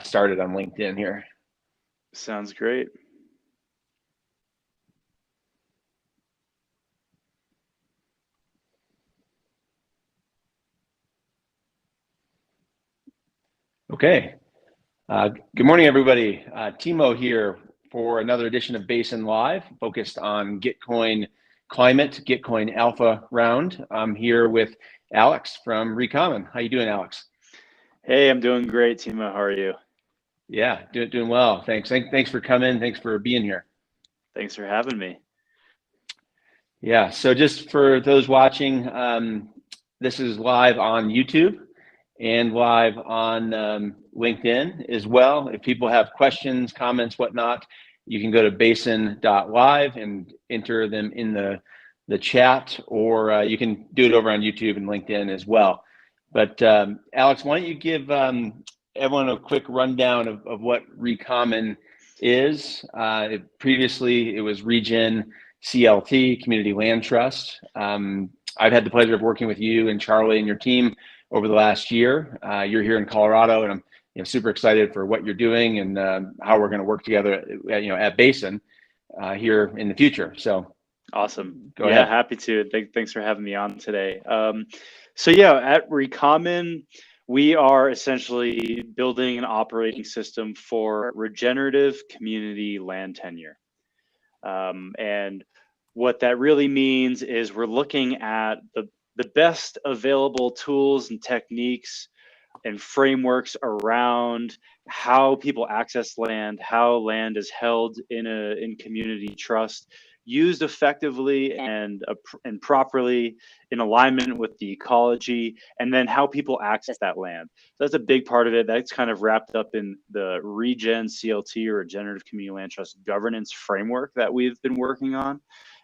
started on LinkedIn here. Sounds great. Okay. Good morning, everybody. Timo here for another edition of Basin Live, focused on Gitcoin Climate, Gitcoin Alpha Round. I'm here with Alex from Recommon. How you doing, Alex? Hey, I'm doing great, Timo. How are you? Yeah, doing well. Thanks. Thanks for coming. Thanks for being here. Thanks for having me. Yeah, so just for those watching, this is live on YouTube and live on LinkedIn as well. If people have questions, comments, whatnot, you can go to basin.live and enter them in the chat, or you can do it over on YouTube and LinkedIn as well. But Alex, why don't you give everyone a quick rundown of what Recommon is? Previously, it was Regen CLT, Community Land Trust. I've had the pleasure of working with you and Charlie and your team over the last year. You're here in Colorado, and I'm super excited for what you're doing and how we're going to work together at Basin here in the future. So awesome. Go ahead. Happy to. Thanks for having me on today. So yeah, at Recommon, we are essentially building an operating system for regenerative community land tenure. And what that really means is we're looking at the best available tools and techniques and frameworks around how people access land, how land is held in community trust, used effectively and properly in alignment with the ecology, and then how people access that land. So that's a big part of it. That's kind of wrapped up in the Regen CLT, or Regenerative Community Land Trust governance framework that we've been working on.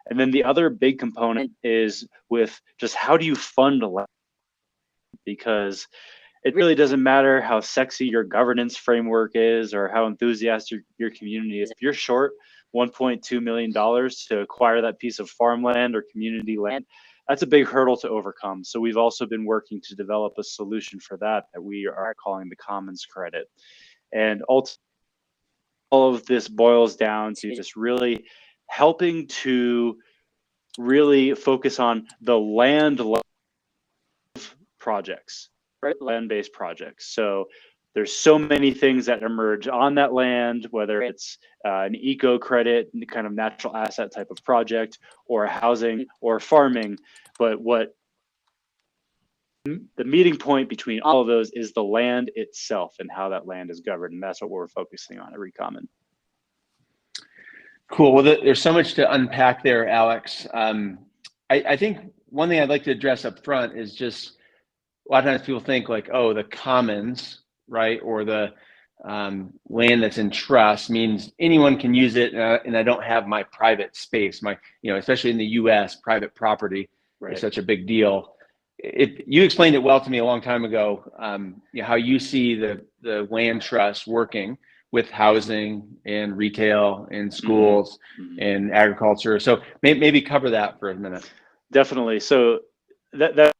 And then the other big component is with just how do you fund a land? Because it really doesn't matter how sexy your governance framework is or how enthusiastic your community is. If you're short $1.2 million to acquire that piece of farmland or community land, that's a big hurdle to overcome. So we've also been working to develop a solution for that we are calling the Commons Credit. And ultimately, all of this boils down to just really helping to really focus on the land projects, right? Land-based projects. So there's so many things that emerge on that land, whether it's an eco credit, kind of natural asset type of project, or housing or farming. But what the meeting point between all of those is the land itself and how that land is governed. And that's what we're focusing on at Recommon. Cool. Well, there's so much to unpack there, Alex. I think one thing I'd like to address up front is just a lot of times people think like, oh, the commons, right, or the land that's in trust means anyone can use it, and I don't have my private space. My, especially in the U.S., private property is such a big deal. You explained it well to me a long time ago. How you see the land trust working with housing and retail and schools and agriculture. So maybe cover that for a minute. Definitely. So that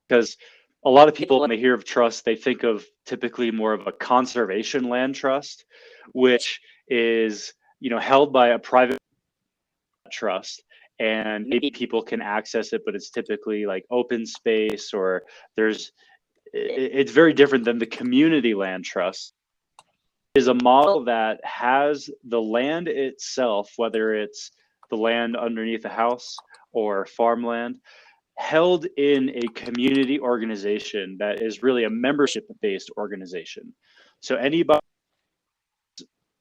because a lot of people, when they hear of trust, they think of typically more of a conservation land trust, which is held by a private trust, and maybe people can access it, but it's typically like open space, or it's very different than the community land trust. Is a model that has the land itself, whether it's the land underneath a house or farmland, held in a community organization that is really a membership-based organization. So anybody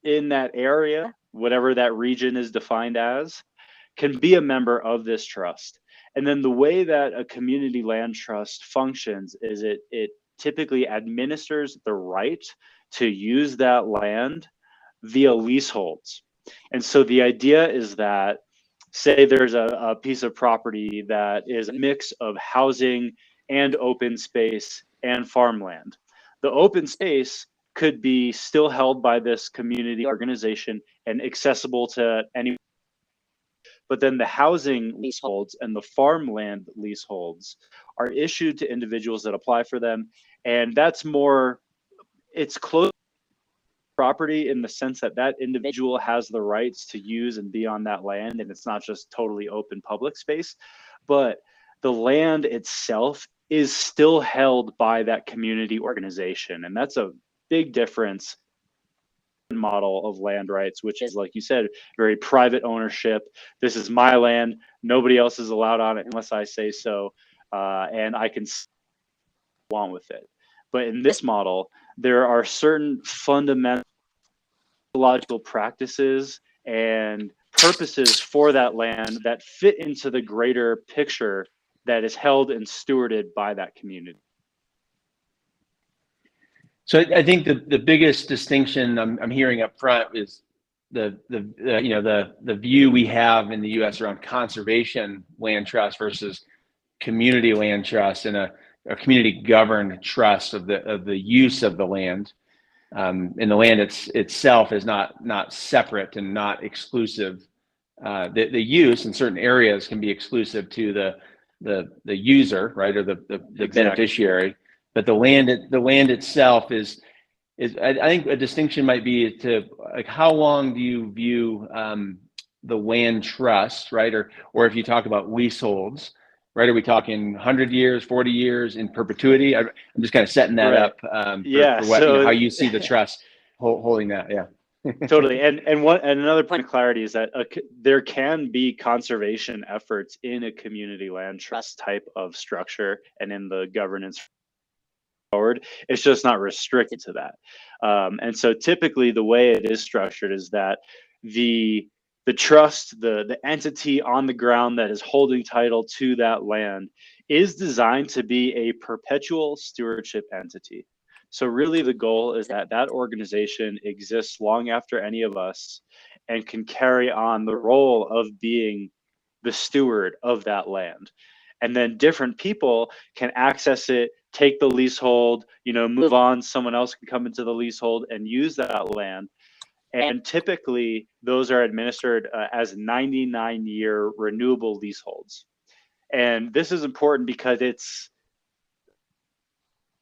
in that area, whatever that region is defined as, can be a member of this trust. And then the way that a community land trust functions is it typically administers the right to use that land via leaseholds. And so the idea is that, say there's a piece of property that is a mix of housing and open space and farmland. The open space could be still held by this community organization and accessible to anyone. But then the housing leaseholds and the farmland leaseholds are issued to individuals that apply for them. And that's more it's close property in the sense that that individual has the rights to use and be on that land, and it's not just totally open public space, but the land itself is still held by that community organization. And that's a big difference model of land rights, which is, like you said, very private ownership. This is my land. Nobody else is allowed on it unless I say so. And I can go on with it. But in this model, there are certain fundamental ecological practices and purposes for that land that fit into the greater picture that is held and stewarded by that community. So I think the biggest distinction I'm hearing up front is the view we have in the U.S. around conservation land trust versus community land trust, and a community governed trust of the use of the land. And the land itself is not separate and not exclusive. The use in certain areas can be exclusive to the user, right, or the exactly. beneficiary. But the land itself is I think a distinction might be to, like, how long do you view the land trust, right, or if you talk about leaseholds, right? Are we talking 100 years, 40 years in perpetuity? I'm just kind of setting that up for what, how you see the trust holding that. Yeah. Totally. And another point of clarity is that there can be conservation efforts in a community land trust type of structure and in the governance forward. It's just not restricted to that. And so typically the way it is structured is that the trust, the entity on the ground that is holding title to that land, is designed to be a perpetual stewardship entity. So really the goal is that that organization exists long after any of us and can carry on the role of being the steward of that land. And then different people can access it, take the leasehold, move on. Someone else can come into the leasehold and use that land. And typically those are administered as 99-year renewable leaseholds. And this is important because it's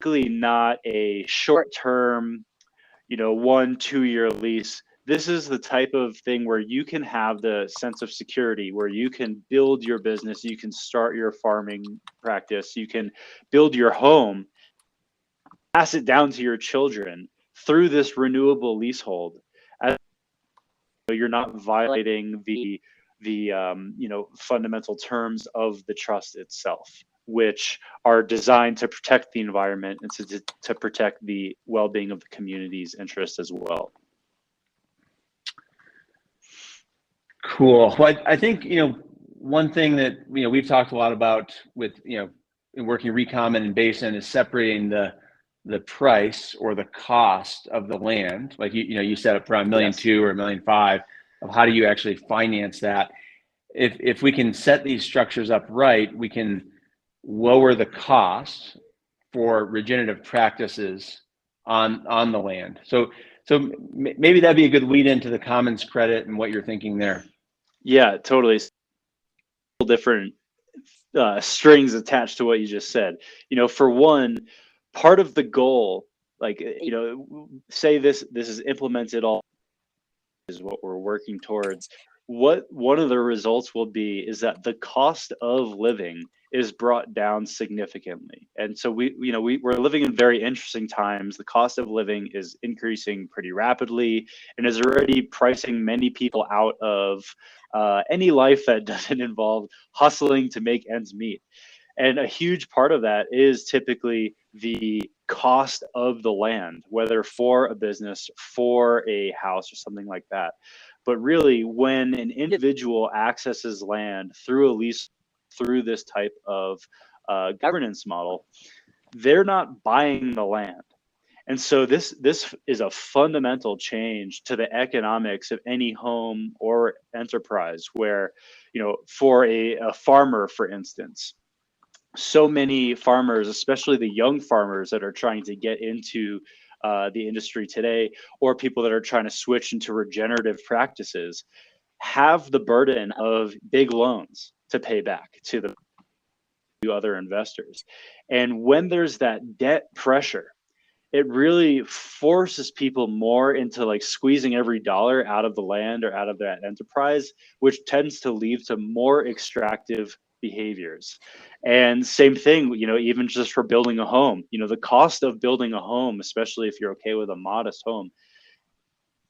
not a short-term, 1-2 year lease. This is the type of thing where you can have the sense of security, where you can build your business, you can start your farming practice, you can build your home, pass it down to your children through this renewable leasehold. As you're not violating the fundamental terms of the trust itself, which are designed to protect the environment and to protect the well-being of the community's interest as well. Cool. Well, I think, one thing that, we've talked a lot about with, in working Recommon and Basin is separating the price or the cost of the land. Like, you set up around $1.2 million or $1.5 million of how do you actually finance that. If we can set these structures up right, we can lower the cost for regenerative practices on the land. So maybe that'd be a good lead into the commons credit and what you're thinking there. Yeah, totally. Different strings attached to what you just said. For one, part of the goal, like, say this is implemented, all is what we're working towards. What one of the results will be is that the cost of living is brought down significantly. And so we're living in very interesting times. The cost of living is increasing pretty rapidly and is already pricing many people out of any life that doesn't involve hustling to make ends meet. And a huge part of that is typically the cost of the land, whether for a business, for a house, or something like that. But really, when an individual accesses land through a lease, through this type of governance model, they're not buying the land. And so this is a fundamental change to the economics of any home or enterprise where, for a farmer, for instance, so many farmers, especially the young farmers that are trying to get into the industry today, or people that are trying to switch into regenerative practices, have the burden of big loans to pay back to other investors. And when there's that debt pressure, it really forces people more into like squeezing every dollar out of the land or out of that enterprise, which tends to lead to more extractive behaviors. And same thing, even just for building a home, the cost of building a home, especially if you're okay with a modest home,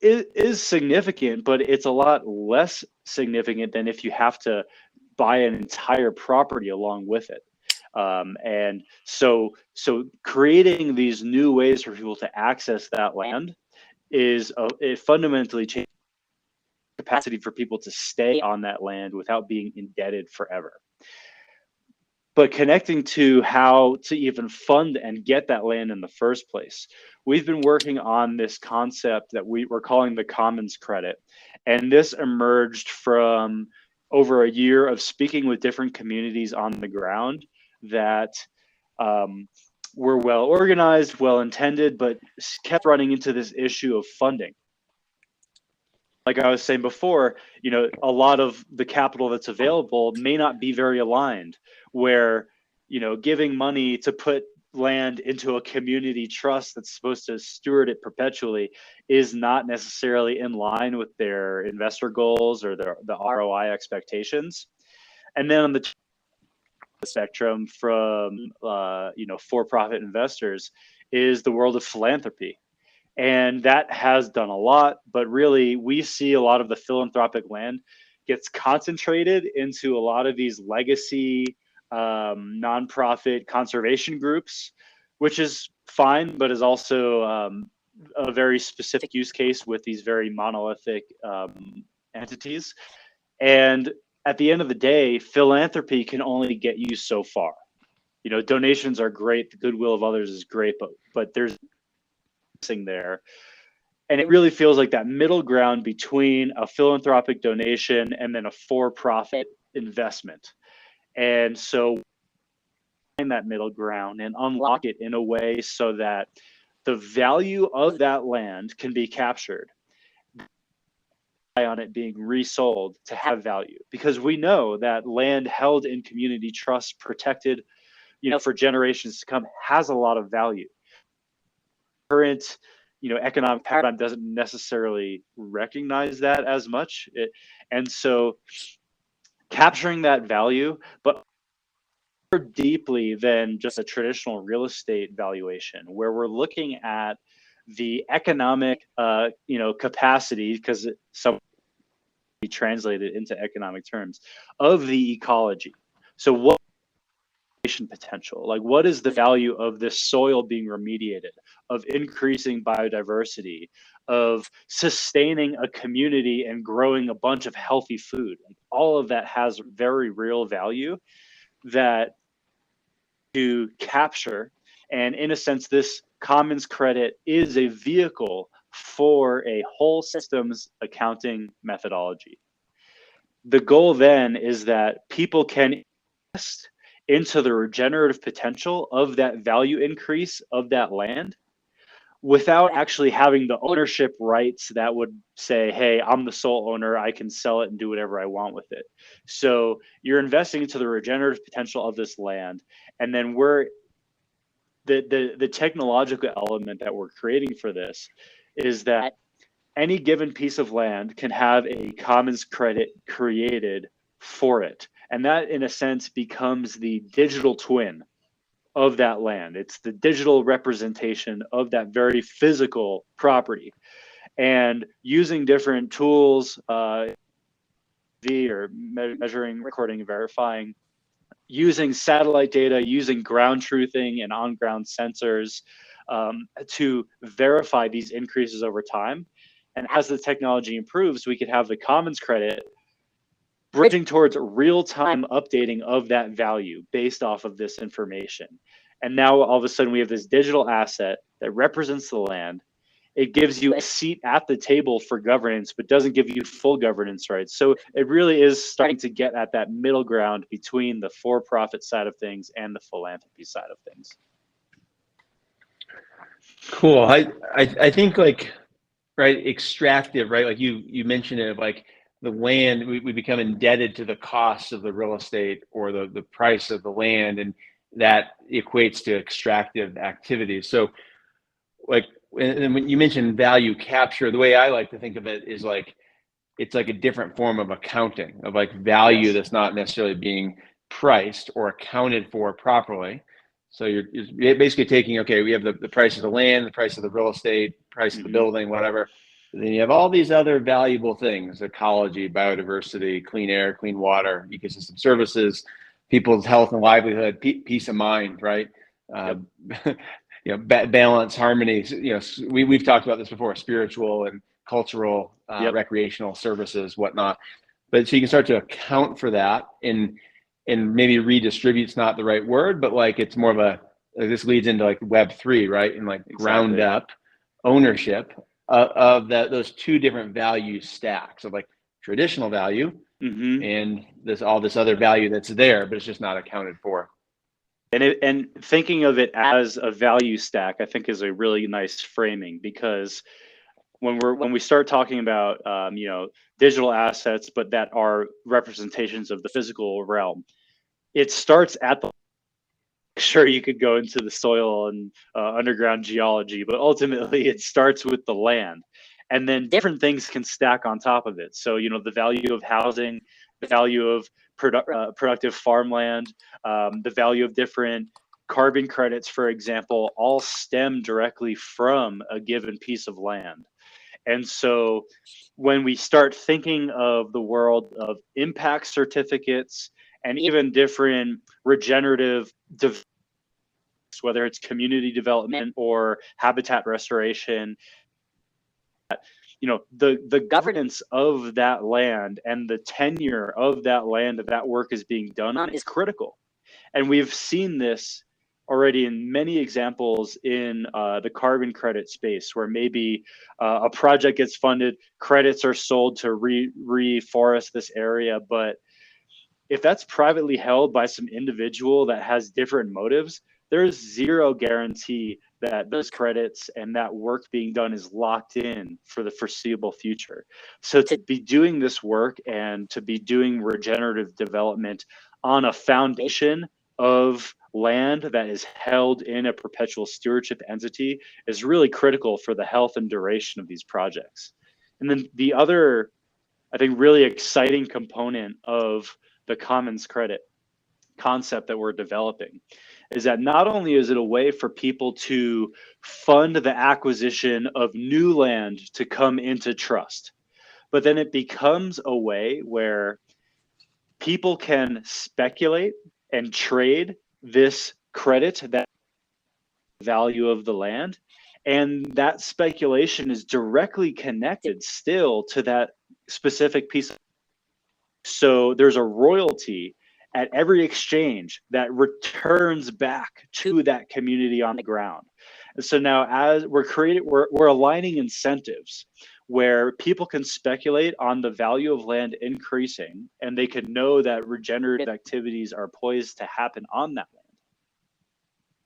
is significant, but it's a lot less significant than if you have to buy an entire property along with it. And so creating these new ways for people to access that land it fundamentally changes the capacity for people to stay on that land without being indebted forever. But connecting to how to even fund and get that land in the first place, we've been working on this concept that we're calling the commons credit. And this emerged from over a year of speaking with different communities on the ground that were well organized, well intended, but kept running into this issue of funding. Like I was saying before, a lot of the capital that's available may not be very aligned, where, giving money to put land into a community trust that's supposed to steward it perpetually is not necessarily in line with their investor goals or the ROI expectations. And then on the spectrum from, for-profit investors is the world of philanthropy. And that has done a lot, but really we see a lot of the philanthropic land gets concentrated into a lot of these legacy nonprofit conservation groups, which is fine, but is also a very specific use case with these very monolithic entities. And at the end of the day, philanthropy can only get you so far. Donations are great, the goodwill of others is great, but there's there. And it really feels like that middle ground between a philanthropic donation and then a for-profit investment. And so find that middle ground and unlock it in a way so that the value of that land can be captured on it being resold to have value, because we know that land held in community trust, protected, for generations to come, has a lot of value. Current economic paradigm doesn't necessarily recognize that as much, and so capturing that value, but more deeply than just a traditional real estate valuation, where we're looking at the economic capacity, because some be translated into economic terms, of the ecology. So what potential, like what is the value of this soil being remediated, of increasing biodiversity, of sustaining a community and growing a bunch of healthy food? Like all of that has very real value that to capture. And in a sense, this commons credit is a vehicle for a whole systems accounting methodology. The goal then is that people can invest into the regenerative potential of that value increase of that land without actually having the ownership rights that would say, hey, I'm the sole owner, I can sell it and do whatever I want with it. So you're investing into the regenerative potential of this land. And then the technological element that we're creating for this is that any given piece of land can have a commons credit created for it. And that, in a sense, becomes the digital twin of that land. It's the digital representation of that very physical property. And using different tools, or measuring, recording, and verifying, using satellite data, using ground truthing and on-ground sensors to verify these increases over time. And as the technology improves, we could have the commons credit bridging towards real-time updating of that value based off of this information. And now all of a sudden we have this digital asset that represents the land. It gives you a seat at the table for governance, but doesn't give you full governance rights. So it really is starting to get at that middle ground between the for-profit side of things and the philanthropy side of things. Cool. I think right, extractive, right? Like you mentioned it, like the land, we become indebted to the cost of the real estate or the price of the land, and that equates to extractive activities. So like, and when you mentioned value capture, the way I like to think of it is like, it's like a different form of accounting of like value Yes. that's not necessarily being priced or accounted for properly. So you're basically taking, okay, we have the price of the land, the price of the real estate, price of the Hmm. building, whatever. And then you have all these other valuable things: ecology, biodiversity, clean air, clean water, ecosystem services, people's health and livelihood, peace of mind, right? Yep. Um, balance, harmony. We've talked about this before: spiritual and cultural, Yep. recreational services, whatnot. But so you can start to account for that, and maybe redistribute's not the right word, but like it's more of a, like this leads into like Web3, right? And like ground Exactly. up ownership of that, those two different value stacks of like traditional value Hmm. and all this other value that's there, but it's just not accounted for. And thinking of it as a value stack, I think, is a really nice framing, because when we start talking about digital assets, but that are representations of the physical realm, it starts at the, sure, you could go into the soil and underground geology, but ultimately it starts with the land, and then different things can stack on top of it. So the value of housing, the value of productive farmland, the value of different carbon credits, for example, all stem directly from a given piece of land. And so when we start thinking of the world of impact certificates and even different regenerative, whether it's community development or habitat restoration, the governance of that land and the tenure of that land that work is being done on is critical. And we've seen this already in many examples in the carbon credit space, where maybe a project gets funded, credits are sold to reforest this area. But if that's privately held by some individual that has different motives, there's zero guarantee that those credits and that work being done is locked in for the foreseeable future. So to be doing this work and to be doing regenerative development on a foundation of land that is held in a perpetual stewardship entity is really critical for the health and duration of these projects. And then the other, I think, really exciting component of the commons credit concept that we're developing is that not only is it a way for people to fund the acquisition of new land to come into trust, but then it becomes a way where people can speculate and trade this credit, that value of the land. And that speculation is directly connected still to that specific piece of. So there's a royalty at every exchange that returns back to that community on the ground. And so now, as we're aligning incentives where people can speculate on the value of land increasing, and they can know that regenerative activities are poised to happen on that land.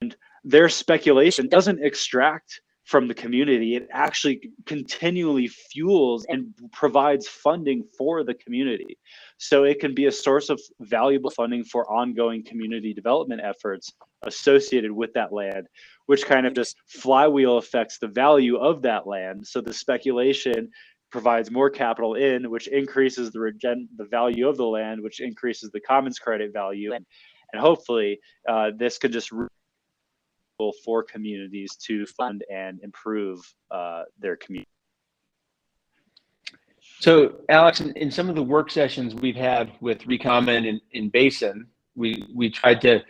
And their speculation doesn't extract from the community. It actually continually fuels and provides funding for the community. So it can be a source of valuable funding for ongoing community development efforts associated with that land, which kind of just flywheel affects the value of that land. So the speculation provides more capital in, which increases the value of the land, which increases the commons credit value. And hopefully this could just for communities to fund and improve their community. So, Alex, in some of the work sessions we've had with Recommon and in Basin, we tried to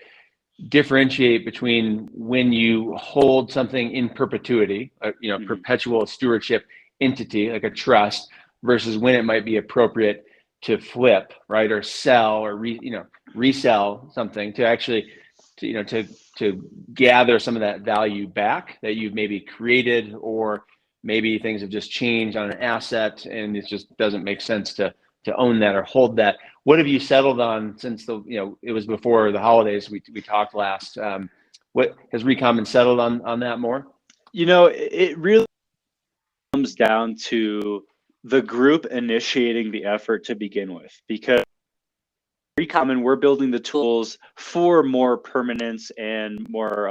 differentiate between when you hold something in perpetuity, perpetual stewardship entity like a trust, versus when it might be appropriate to flip, right, or sell or resell something to actually to gather some of that value back that you've maybe created, or maybe things have just changed on an asset and it just doesn't make sense to own that or hold that. What have you settled on since it was before the holidays we talked last? What has Recommon settled on that more? It really comes down to the group initiating the effort to begin with, because Recommon, we're building the tools for more permanence and more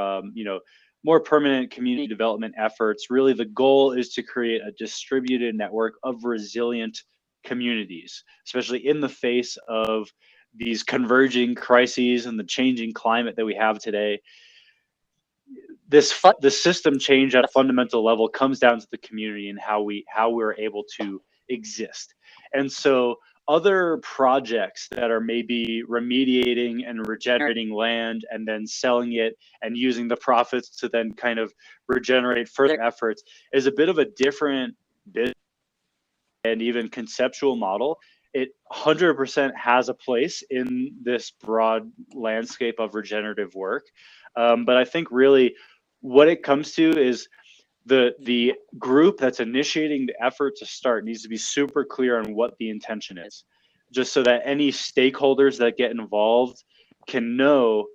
more permanent community development efforts, really the goal is to create a distributed network of resilient communities, especially in the face of these converging crises and the changing climate that we have today. The system change at a fundamental level comes down to the community and how we're able to exist. And so other projects that are maybe remediating and regenerating land and then selling it and using the profits to then kind of regenerate further efforts is a bit of a different business and even conceptual model. It 100% has a place in this broad landscape of regenerative work. But I think really what it comes to is the group that's initiating the effort to start needs to be super clear on what the intention is, just so that any stakeholders that get involved can know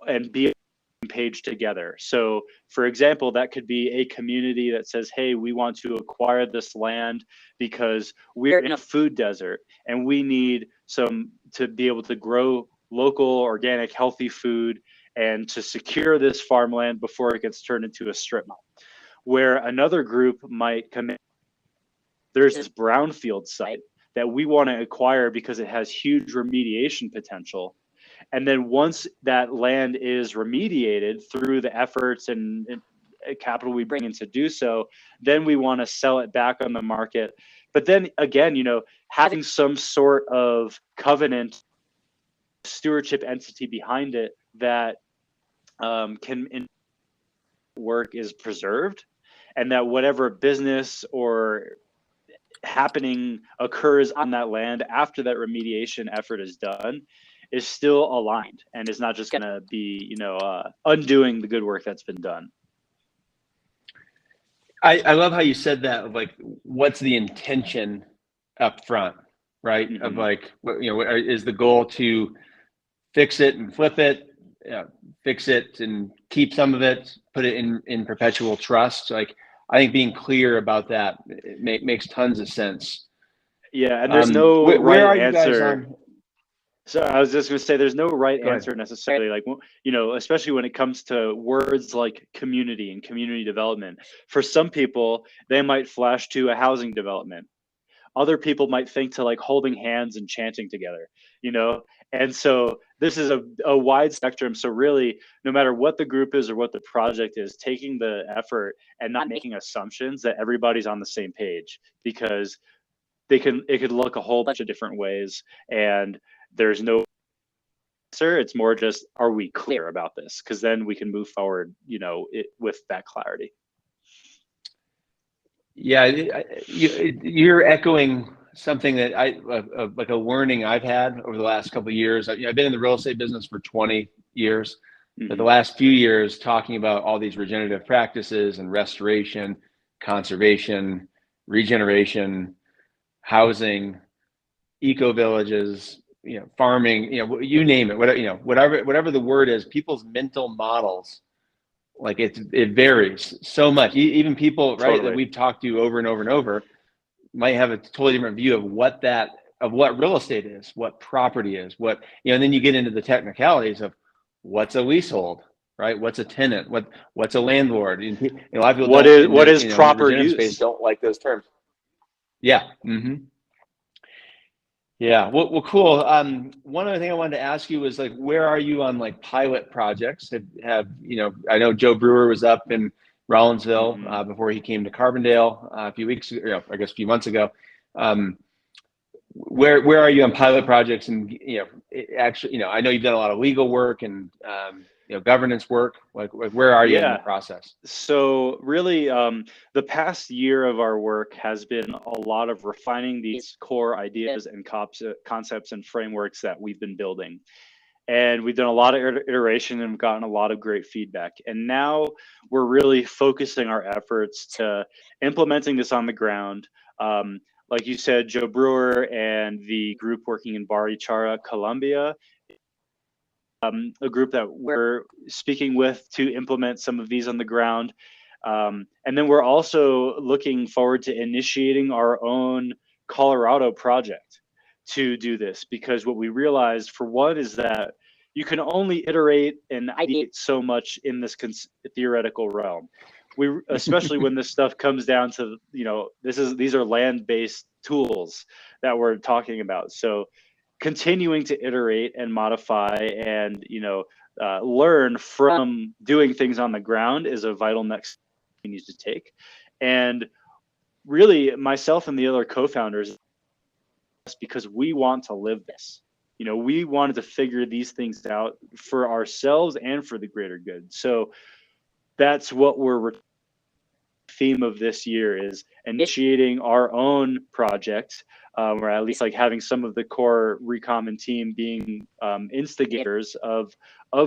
and be on the same page together. So for example, that could be a community that says, hey, we want to acquire this land because we're in a food desert and we need some to be able to grow local, organic, healthy food and to secure this farmland before it gets turned into a strip mall. Where another group might come in, there's this brownfield site that we want to acquire because it has huge remediation potential. And then once that land is remediated through the efforts and capital we bring in to do so, then we want to sell it back on the market. But then again, having some sort of covenant stewardship entity behind it that can work is preserved, and that whatever business or happening occurs on that land after that remediation effort is done is still aligned and is not just going to be undoing the good work that's been done. I love how you said that, of like, what's the intention up front, right? Mm-hmm. Of like, is the goal to fix it and flip it, fix it and keep some of it, put it in perpetual trust? Like, I think being clear about that makes tons of sense. Yeah, and there's no where are answer. You guys on? So I was just going to say, there's no right answer necessarily. Like, especially when it comes to words like community and community development. For some people, they might flash to a housing development. Other people might think to like holding hands and chanting together, And so this is a wide spectrum. So really, no matter what the group is or what the project is, taking the effort and not making assumptions that everybody's on the same page, because it could look a whole bunch of different ways, and there's no answer. It's more just, are we clear about this? Because then we can move forward, with that clarity. Yeah, you're echoing something that like a learning I've had over the last couple of years. I've been in the real estate business for 20 years, but the last few years talking about all these regenerative practices and restoration, conservation, regeneration, housing, eco villages, farming, you name it, whatever the word is, people's mental models, like it varies so much. Even people, right, that we've talked to over and over and over might have a totally different view of what real estate is, what property is, and then you get into the technicalities of what's a leasehold, right? What's a tenant? What's a landlord? A lot of people what is proper use? Space don't like those terms. Yeah. Mm-hmm. Yeah. Well, cool. One other thing I wanted to ask you was, like, where are you on like pilot projects? I know Joe Brewer was up in Rollinsville before he came to Carbondale a few weeks ago, I guess a few months ago. Where are you on pilot projects? And actually, I know you've done a lot of legal work and governance work. Like where are you in the process? So really, the past year of our work has been a lot of refining these core ideas and concepts and frameworks that we've been building. And we've done a lot of iteration and gotten a lot of great feedback. And now we're really focusing our efforts to implementing this on the ground. Like you said, Joe Brewer and the group working in Bari Chara, Colombia, a group that we're speaking with to implement some of these on the ground. And then we're also looking forward to initiating our own Colorado project to do this, because what we realized, for one, is that you can only iterate and ideate so much in this theoretical realm. Especially when this stuff comes down to, these are land-based tools that we're talking about. So continuing to iterate and modify and, learn from doing things on the ground is a vital next step we need to take. And really, myself and the other co-founders, because we want to live this. We wanted to figure these things out for ourselves and for the greater good. So that's what theme of this year is initiating our own project, or at least like having some of the core Recommon team being instigators of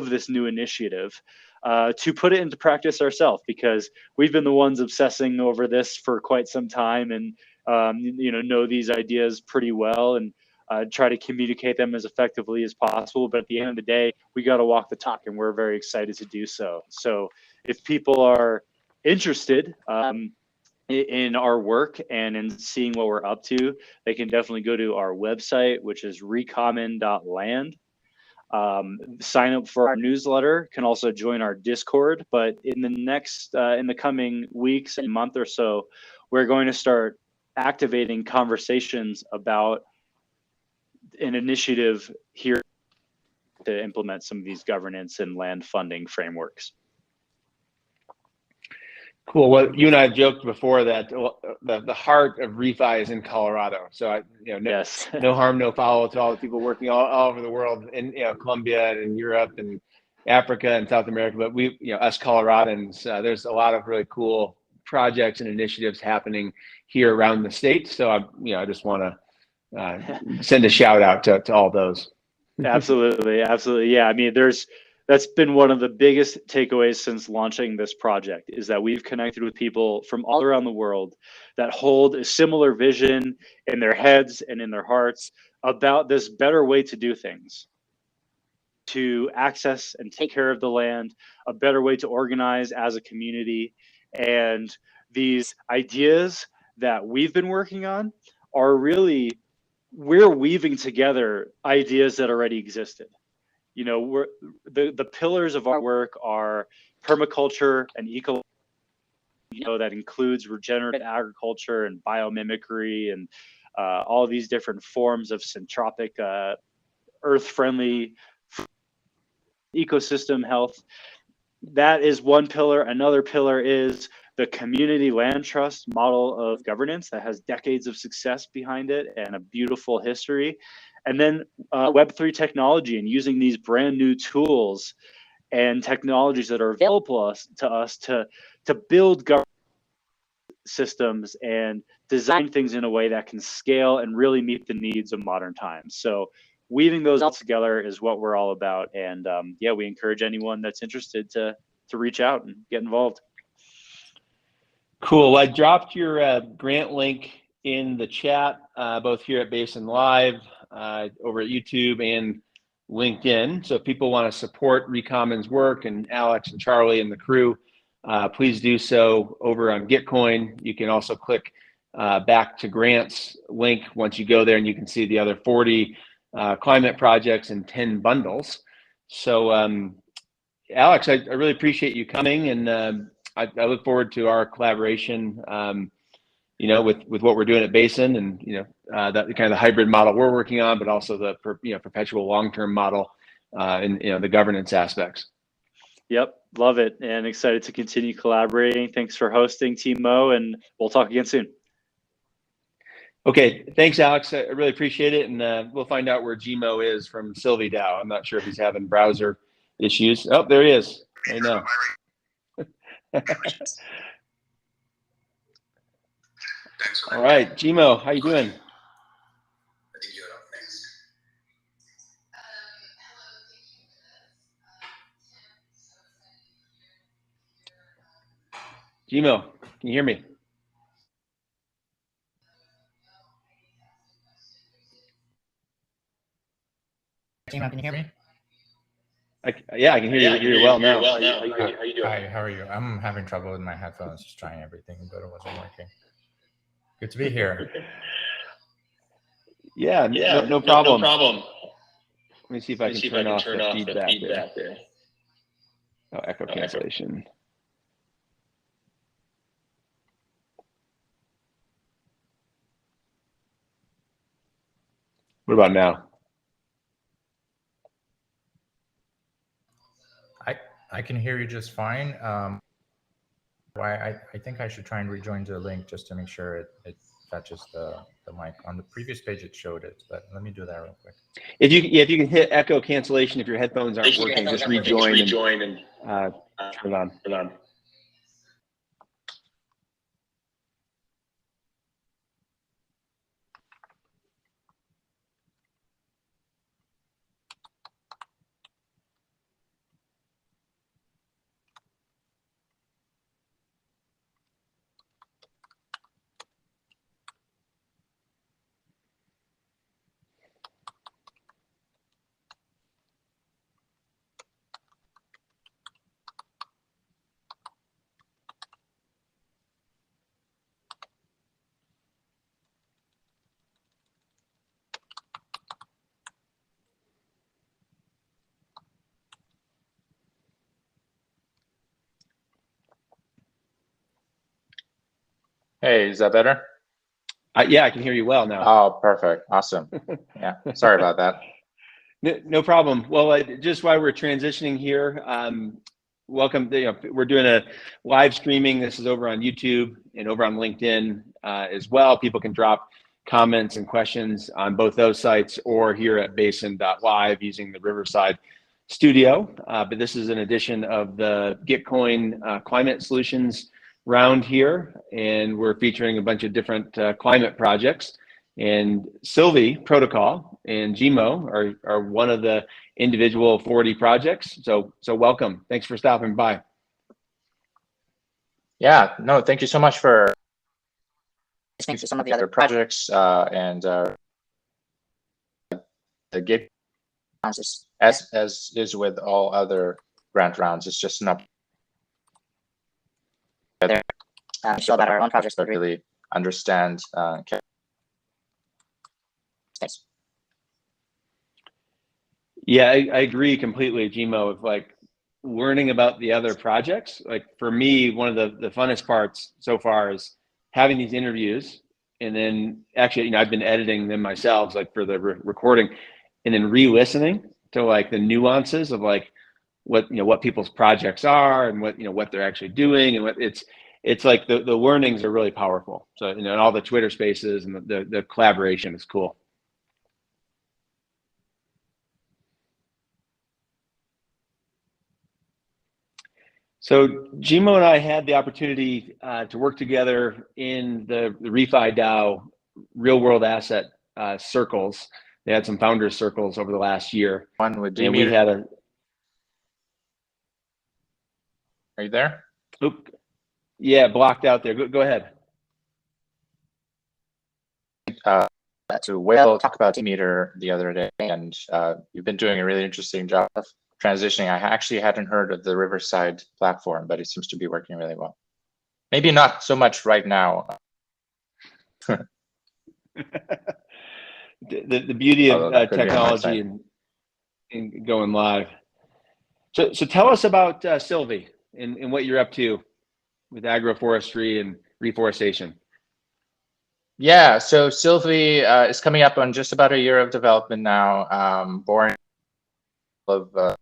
this new initiative, to put it into practice ourselves, because we've been the ones obsessing over this for quite some time, and know these ideas pretty well, and try to communicate them as effectively as possible. But at the end of the day, we got to walk the talk, and we're very excited to do so. So if people are interested in our work and in seeing what we're up to, they can definitely go to our website, which is recommon.land. Sign up for our newsletter, can also join our Discord. But in the coming weeks and month or so, we're going to start activating conversations about an initiative here to implement some of these governance and land funding frameworks. Cool. Well, you and I joked before that the heart of refi is in Colorado. So Yes. No harm, no foul to all the people working all over the world, in Colombia and Europe and Africa and South America. But us Coloradans, there's a lot of really cool projects and initiatives happening here around the state. So I just want to send a shout out to all those. Absolutely. Yeah. I mean, that's been one of the biggest takeaways since launching this project, is that we've connected with people from all around the world that hold a similar vision in their heads and in their hearts about this better way to do things, to access and take care of the land, a better way to organize as a community. And these ideas that we've been working on are really, we're weaving together ideas that already existed. The pillars of our work are permaculture and ecology, that includes regenerative agriculture and biomimicry and all these different forms of syntropic, earth-friendly ecosystem health. That is one pillar. Another pillar is the community land trust model of governance that has decades of success behind it and a beautiful history. And then Web3 technology, and using these brand new tools and technologies that are available to us to build governance systems and design things in a way that can scale and really meet the needs of modern times. So weaving those all together is what we're all about. And we encourage anyone that's interested to reach out and get involved. Cool. I dropped your grant link in the chat, both here at Basin Live, over at YouTube and LinkedIn. So if people want to support Recommon's work and Alex and Charlie and the crew, please do so over on Gitcoin. You can also click back to grants link once you go there, and you can see the other 40 climate projects and 10 bundles. So Alex, I really appreciate you coming, and I look forward to our collaboration, with what we're doing at Basin, and that kind of the hybrid model we're working on, but also the perpetual long-term model in the governance aspects. Yep, love it, and excited to continue collaborating. Thanks for hosting, Timo, and we'll talk again soon. Okay, thanks, Alex. I really appreciate it, and we'll find out where Gmo is from Sylvie Dow. I'm not sure if he's having browser issues. Oh, there he is. I know. All right, Gmo, how you doing? Gmo, can you hear me? Gmo, can you hear me? I can hear you well now. How you doing? Hi, how are you? I'm having trouble with my headphones, just trying everything, but it wasn't working. Good to be here. Yeah, no problem. Let me see if I can turn off the feedback there. Oh, echo cancellation. What about now? I can hear you just fine. I think I should try and rejoin the link just to make sure it touches the mic. On the previous page it showed it, but let me do that real quick. If you can hit echo cancellation, if your headphones aren't working, just rejoin and turn it on. Hey, is that better? Yeah, I can hear you well now. Oh, perfect. Awesome. Yeah, sorry about that. No problem. Well, just while we're transitioning here, welcome. We're doing a live streaming. This is over on YouTube and over on LinkedIn as well. People can drop comments and questions on both those sites or here at basin.live using the Riverside studio. But this is an edition of the Gitcoin Climate Solutions Round here, and we're featuring a bunch of different climate projects. And Sylvie Protocol and GMO are one of the individual 40 projects. So welcome. Thanks for stopping by. Yeah, no, thank you so much for listening to some of the other projects and the Git rounds as is with all other grant rounds. It's just enough there so that our own projects would really understand. Yeah, I agree completely, GMO, of like learning about the other projects. Like for me, one of the funnest parts so far is having these interviews, and then actually, I've been editing them myself, like for the recording, and then re-listening to like the nuances of like what people's projects are and what they're actually doing, and what it's like the learnings are really powerful. So and all the Twitter spaces and the collaboration is cool. So GMO and I had the opportunity to work together in the ReFi DAO real world asset circles. They had some founders circles over the last year. One with and we had a. Are you there? Oop, yeah, blocked out there. Go ahead. To Will talk about Demeter the other day, and you've been doing a really interesting job of transitioning. I actually hadn't heard of the Riverside platform, but it seems to be working really well. Maybe not so much right now. the beauty of technology and going live. So tell us about Sylvie and what you're up to with agroforestry and reforestation. Yeah, so Sylvie is coming up on just about a year of development now. Born of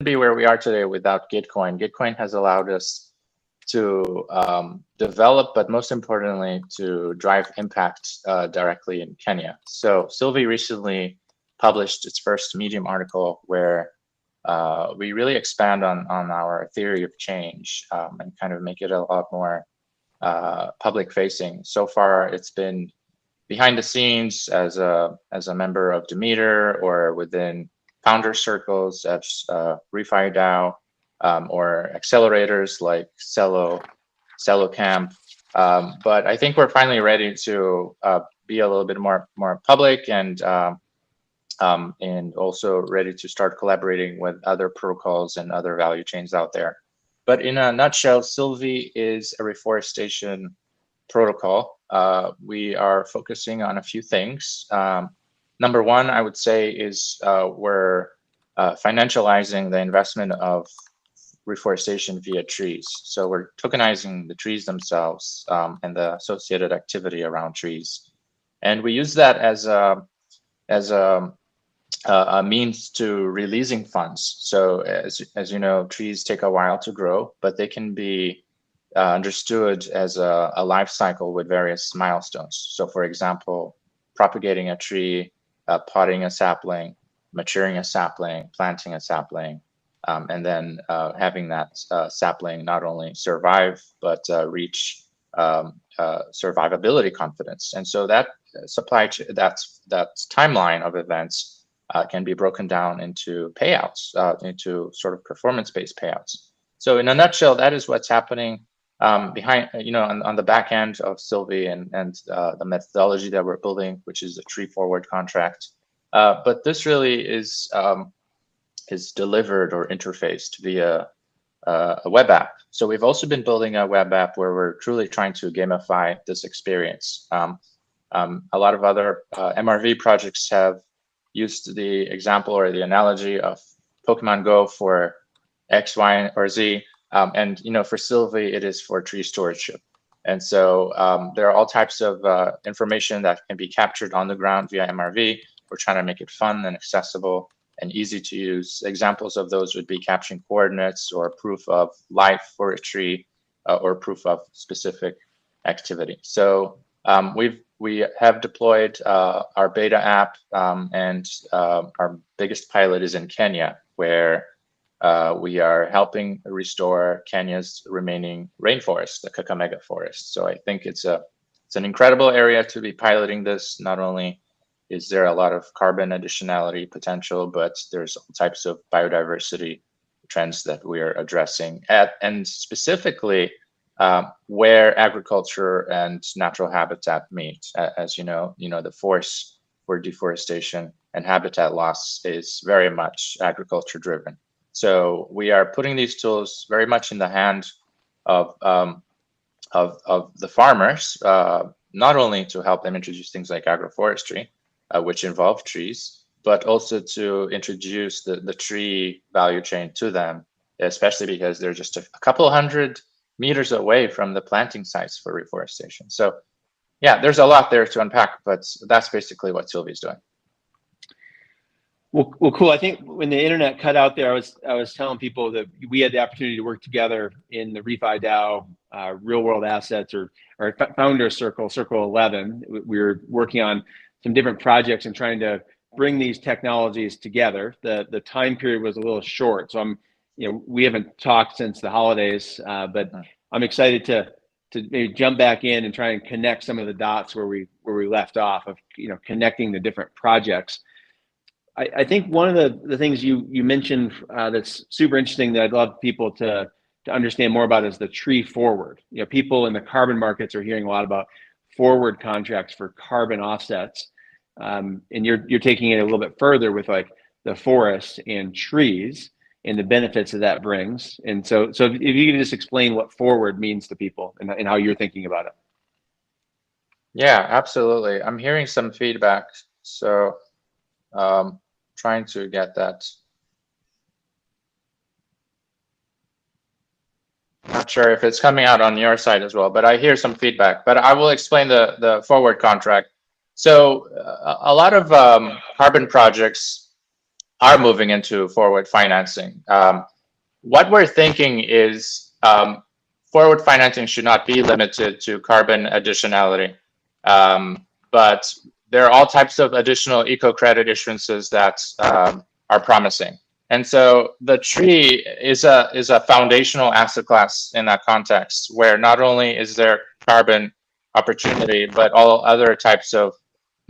be where we are today without Gitcoin. Gitcoin has allowed us to develop, but most importantly, to drive impact directly in Kenya. So Sylvie recently published its first Medium article where we really expand on our theory of change and kind of make it a lot more public facing. So far, it's been behind the scenes as a member of Demeter or within founder circles at ReFi DAO or accelerators like Cello Camp. But I think we're finally ready to be a little bit more public and also ready to start collaborating with other protocols and other value chains out there. But in a nutshell, Sylvie is a reforestation protocol. We are focusing on a few things. Number one, I would say, is we're financializing the investment of reforestation via trees. So we're tokenizing the trees themselves and the associated activity around trees. And we use that as a means to releasing funds. So as you know, trees take a while to grow, but they can be understood as a life cycle with various milestones. So for example, propagating a tree, potting a sapling, maturing a sapling, planting a sapling, and then having that sapling not only survive, but reach survivability confidence. And so that that timeline of events can be broken down into payouts, into sort of performance-based payouts. So in a nutshell, that is what's happening behind, on the back end of Sylvie and the methodology that we're building, which is a tree forward contract. But this really is delivered or interfaced via a web app. So we've also been building a web app where we're truly trying to gamify this experience. A lot of other MRV projects have used the example or the analogy of Pokemon Go for X, Y, or Z. And for Sylvie, it is for tree stewardship. And so there are all types of information that can be captured on the ground via MRV. We're trying to make it fun and accessible and easy to use. Examples of those would be capturing coordinates or proof of life for a tree or proof of specific activity. So we have deployed our beta app, and our biggest pilot is in Kenya, where we are helping restore Kenya's remaining rainforest, the Kakamega forest. So I think it's an incredible area to be piloting this. Not only is there a lot of carbon additionality potential, but there's all types of biodiversity trends that we are addressing and specifically where agriculture and natural habitat meet. As you know, the force for deforestation and habitat loss is very much agriculture driven. So we are putting these tools very much in the hand of the farmers, not only to help them introduce things like agroforestry, which involve trees, but also to introduce the tree value chain to them, especially because they're just a couple hundred meters away from the planting sites for reforestation. So yeah, there's a lot there to unpack, but that's basically what Sylvie's doing. Well, cool. I think when the internet cut out there, I was telling people that we had the opportunity to work together in the Refi DAO real world assets or founder circle 11. We were working on some different projects and trying to bring these technologies together. The time period was a little short, so we haven't talked since the holidays, but I'm excited to maybe jump back in and try and connect some of the dots where we left off of connecting the different projects. I think one of the things you mentioned that's super interesting that I'd love people to understand more about is the tree forward. People in the carbon markets are hearing a lot about forward contracts for carbon offsets, and you're taking it a little bit further with like the forest and trees and the benefits that brings. And so if you could just explain what forward means to people and how you're thinking about it. Yeah, absolutely. I'm hearing some feedback, so trying to get that. Not sure if it's coming out on your side as well, but I hear some feedback. But I will explain the forward contract. So a lot of carbon projects are moving into forward financing. What we're thinking is forward financing should not be limited to carbon additionality, but there are all types of additional eco-credit issuances that are promising. And so the tree is a foundational asset class in that context, where not only is there carbon opportunity, but all other types of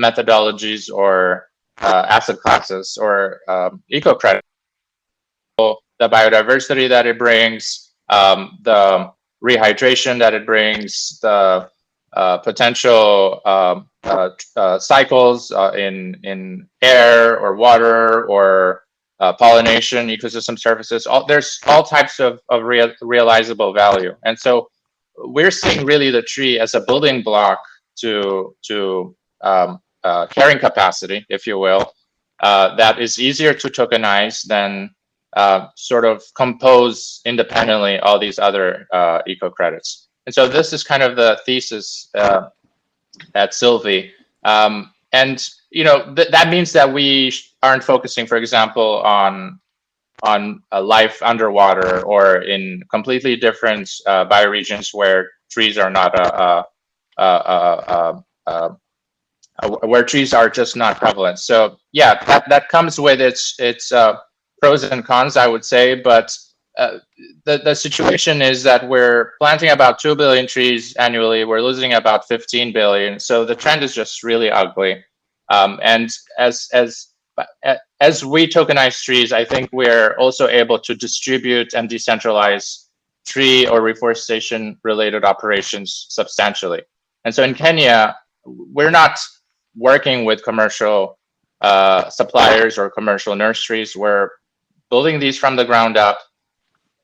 methodologies or asset classes or eco-credit. The biodiversity that it brings, the rehydration that it brings, the potential cycles in air or water or pollination, ecosystem services. There's all types of realizable value. And so we're seeing really the tree as a building block to carrying capacity, if you will, that is easier to tokenize than sort of compose independently all these other eco credits. And so this is kind of the thesis at Sylvie. And that means that we aren't focusing, for example, on life underwater or in completely different bioregions where trees are not where trees are just not prevalent. So yeah, that comes with its pros and cons, I would say. But the situation is that we're planting about 2 billion trees annually. We're losing about 15 billion. So the trend is just really ugly. And as we tokenize trees, I think we're also able to distribute and decentralize tree or reforestation related operations substantially. And so in Kenya, we're not working with commercial suppliers or commercial nurseries. We're building these from the ground up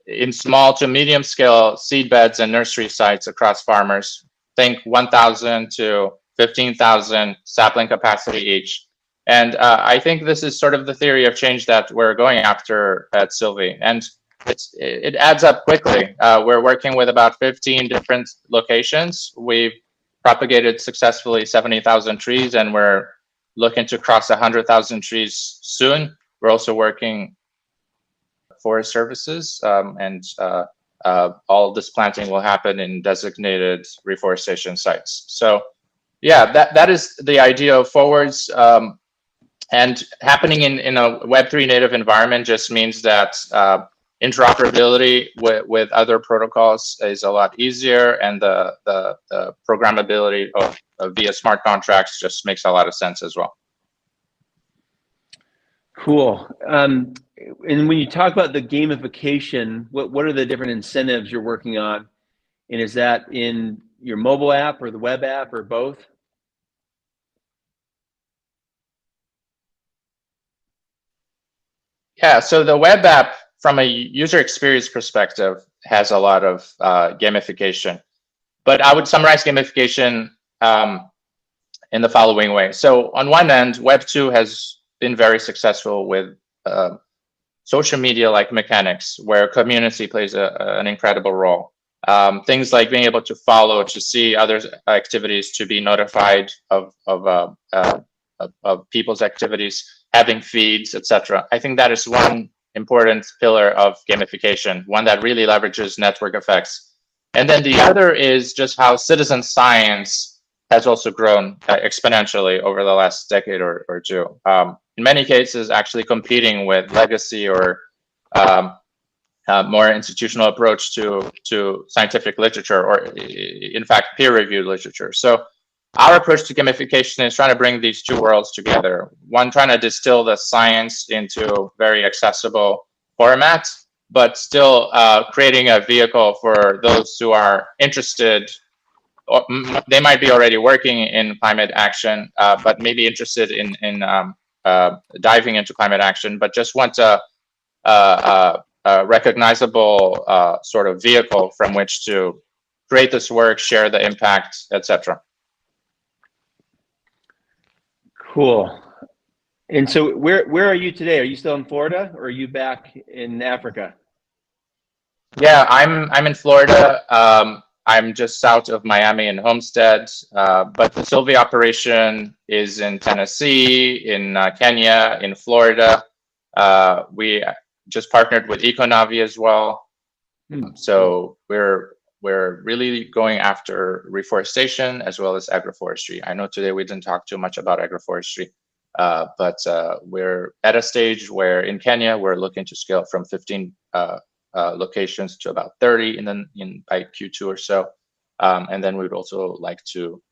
in small to medium scale seed beds and nursery sites across farmers. Think 1,000 to 15,000 sapling capacity each. And I think this is sort of the theory of change that we're going after at Sylvie. And it adds up quickly. We're working with about 15 different locations. We've propagated successfully 70,000 trees, and we're looking to cross 100,000 trees soon. We're also working forest services, and all this planting will happen in designated reforestation sites. So yeah, that is the idea of forwards. And happening in a Web3 native environment just means that interoperability with other protocols is a lot easier, and the programmability of via smart contracts just makes a lot of sense as well. Cool. And when you talk about the gamification, what are the different incentives you're working on? And is that in your mobile app or the web app or both? Yeah, so the web app, from a user experience perspective, has a lot of gamification. But I would summarize gamification in the following way. So on one end, Web 2 has been very successful with social media-like mechanics, where community plays an incredible role. Things like being able to follow, to see others' activities, to be notified of people's activities, having feeds, etc. I think that is one important pillar of gamification, one that really leverages network effects. And then the other is just how citizen science has also grown exponentially over the last decade or two. In many cases, actually competing with legacy or more institutional approach to scientific literature, or in fact, peer-reviewed literature. So our approach to gamification is trying to bring these two worlds together. One, trying to distill the science into very accessible format, but still creating a vehicle for those who are interested. Or they might be already working in climate action, but maybe interested in diving into climate action, but just want a recognizable sort of vehicle from which to create this work, share the impact, etc. Cool. And so where are you today? Are you still in Florida, or are you back in Africa? Yeah, I'm in Florida. I'm just south of Miami and Homestead, but the Sylvie operation is in Tennessee, in Kenya, in Florida. We just partnered with Econavi as well. So we're really going after reforestation as well as agroforestry. I know today we didn't talk too much about agroforestry, but we're at a stage where in Kenya, we're looking to scale from 15 locations to about 30 by Q2 or so. And then we would also like to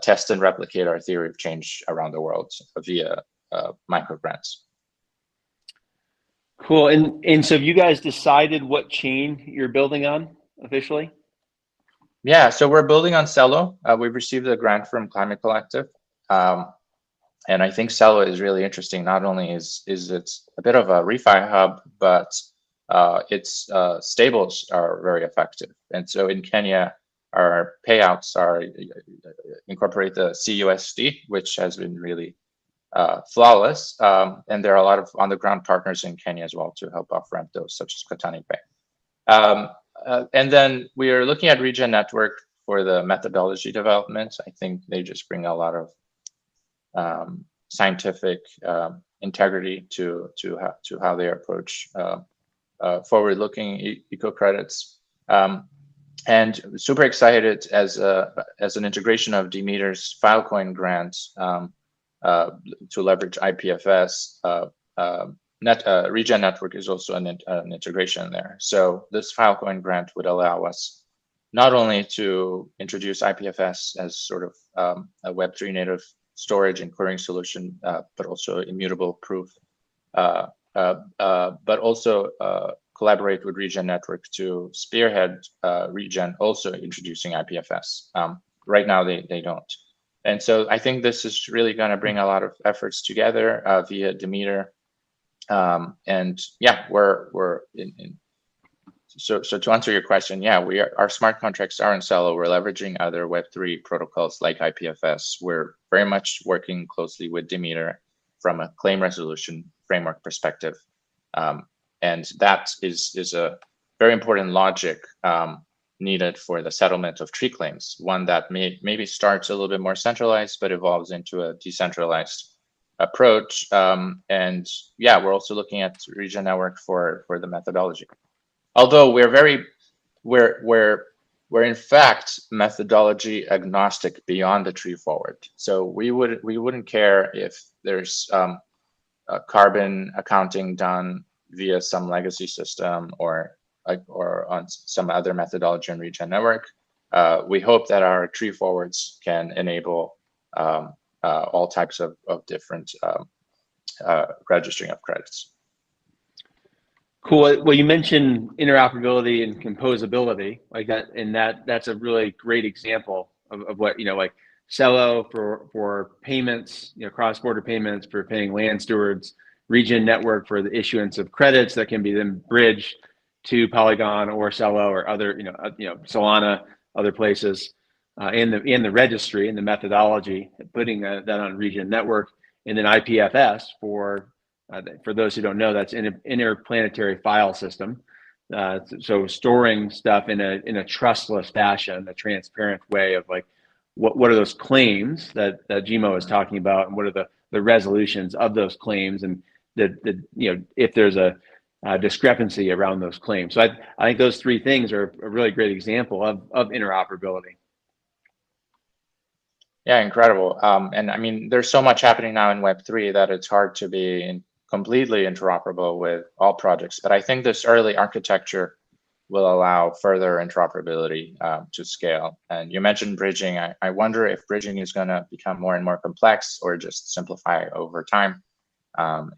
test and replicate our theory of change around the world via microgrants. Cool. And so have you guys decided what chain you're building on officially? Yeah, so we're building on Celo. We've received a grant from Climate Collective. And I think Celo is really interesting. Not only is it a bit of a refi hub, but its stables are very effective. And so in Kenya, our payouts are incorporate the CUSD, which has been really flawless. And there are a lot of on-the-ground partners in Kenya as well to help off-ramp those, such as Kotani Pay. And then we are looking at Regen Network for the methodology development. I think they just bring a lot of scientific integrity to how they approach forward-looking eco credits. And super excited as an integration of Demeter's Filecoin grant to leverage IPFS. Regen Network is also an integration there. So this Filecoin grant would allow us not only to introduce IPFS as sort of a Web3 native storage and clearing solution, but also immutable proof, but also collaborate with Regen Network to spearhead Regen also introducing IPFS. Right now they don't. And so I think this is really going to bring a lot of efforts together via Demeter. And yeah, we're in. So to answer your question, yeah, our smart contracts are in Celo. We're leveraging other Web3 protocols like IPFS. We're very much working closely with Demeter from a claim resolution framework perspective. And that is a very important logic needed for the settlement of tree claims, one that maybe starts a little bit more centralized, but evolves into a decentralized approach. And yeah, we're also looking at Regen Network for the methodology. Although we're in fact methodology agnostic beyond the tree forward. So we wouldn't care if there's carbon accounting done via some legacy system or on some other methodology in Regen Network. We hope that our tree forwards can enable all types of different registering of credits. Cool. Well, you mentioned interoperability and composability, like that, and that's a really great example of what, like Celo for payments, cross-border payments for paying land stewards, Regen Network for the issuance of credits that can be then bridged to Polygon or Celo or other, Solana, other places, and the registry and the methodology, putting that on Regen Network, and then IPFS for those who don't know, that's an interplanetary file system. So storing stuff in a trustless fashion, a transparent way of like, what are those claims that Jimo is talking about, and what are the resolutions of those claims, and if there's a discrepancy around those claims. So I think those three things are a really great example of interoperability. Yeah, incredible. And I mean, there's so much happening now in Web3 that it's hard to be completely interoperable with all projects. But I think this early architecture will allow further interoperability to scale. And you mentioned bridging. I wonder if bridging is going to become more and more complex or just simplify over time. I'm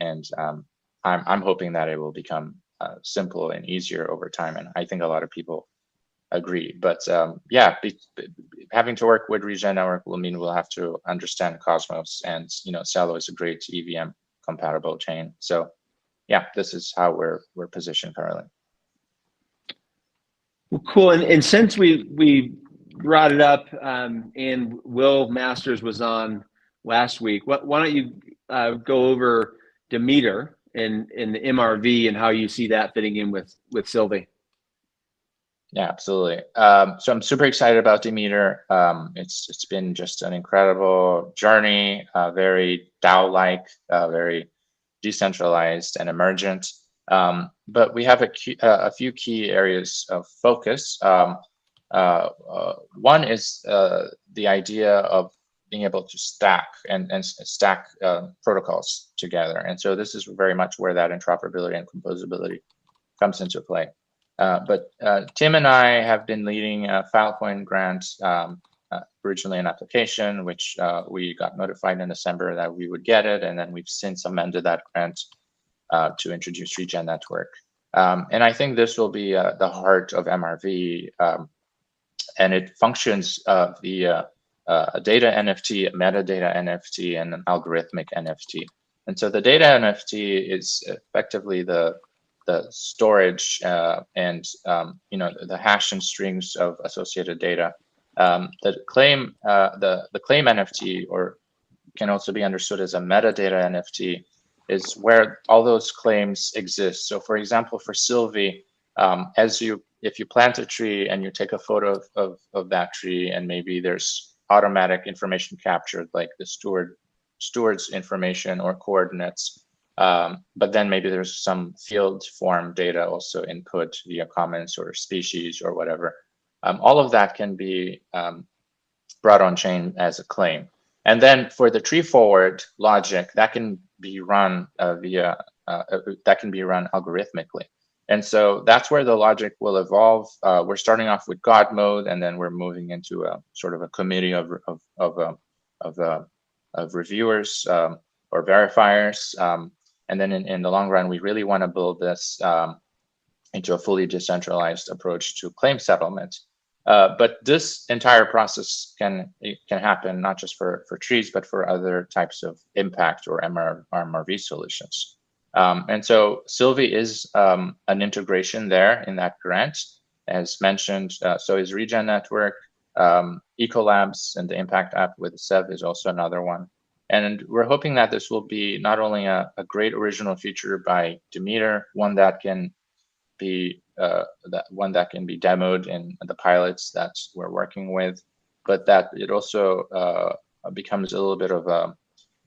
hoping that it will become simple and easier over time. And I think a lot of people agree. But yeah, having to work with Regen Network will mean we'll have to understand Cosmos, and Celo is a great EVM compatible chain. So yeah, this is how we're positioned currently. Well, cool. And since we brought it up, and Will Masters was on last week, why don't you go over Demeter and the MRV and how you see that fitting in with Sylvie? Yeah, absolutely. So I'm super excited about Demeter. It's been just an incredible journey, very DAO-like, very decentralized and emergent. But we have a few key areas of focus. One is the idea of being able to stack and stack protocols together. And so this is very much where that interoperability and composability comes into play. But Tim and I have been leading a Filecoin grant, originally an application, which we got notified in December that we would get it. And then we've since amended that grant to introduce Regen Network. And I think this will be the heart of MRV. And it functions via a data NFT, a metadata NFT, and an algorithmic NFT. And so the data NFT is effectively the storage and the hash and strings of associated data. The claim NFT, or can also be understood as a metadata NFT, is where all those claims exist. So, for example, for Sylvie, if you plant a tree and you take a photo of that tree, and maybe there's automatic information captured, like the steward's information or coordinates, but then maybe there's some field form data also input via comments or species or whatever. All of that can be brought on chain as a claim. And then for the tree forward logic, that can be run algorithmically. And so that's where the logic will evolve. We're starting off with God mode, and then we're moving into a sort of a committee of reviewers or verifiers. And then in the long run, we really want to build this into a fully decentralized approach to claim settlement. But this entire process can happen not just for trees, but for other types of impact or MRV solutions. And so Sylvie is an integration there in that grant, as mentioned. So is Regen Network, Ecolabs, and the Impact app with Sev is also another one. And we're hoping that this will be not only a great original feature by Demeter, one that can be demoed in the pilots that we're working with, but that it also becomes a little bit of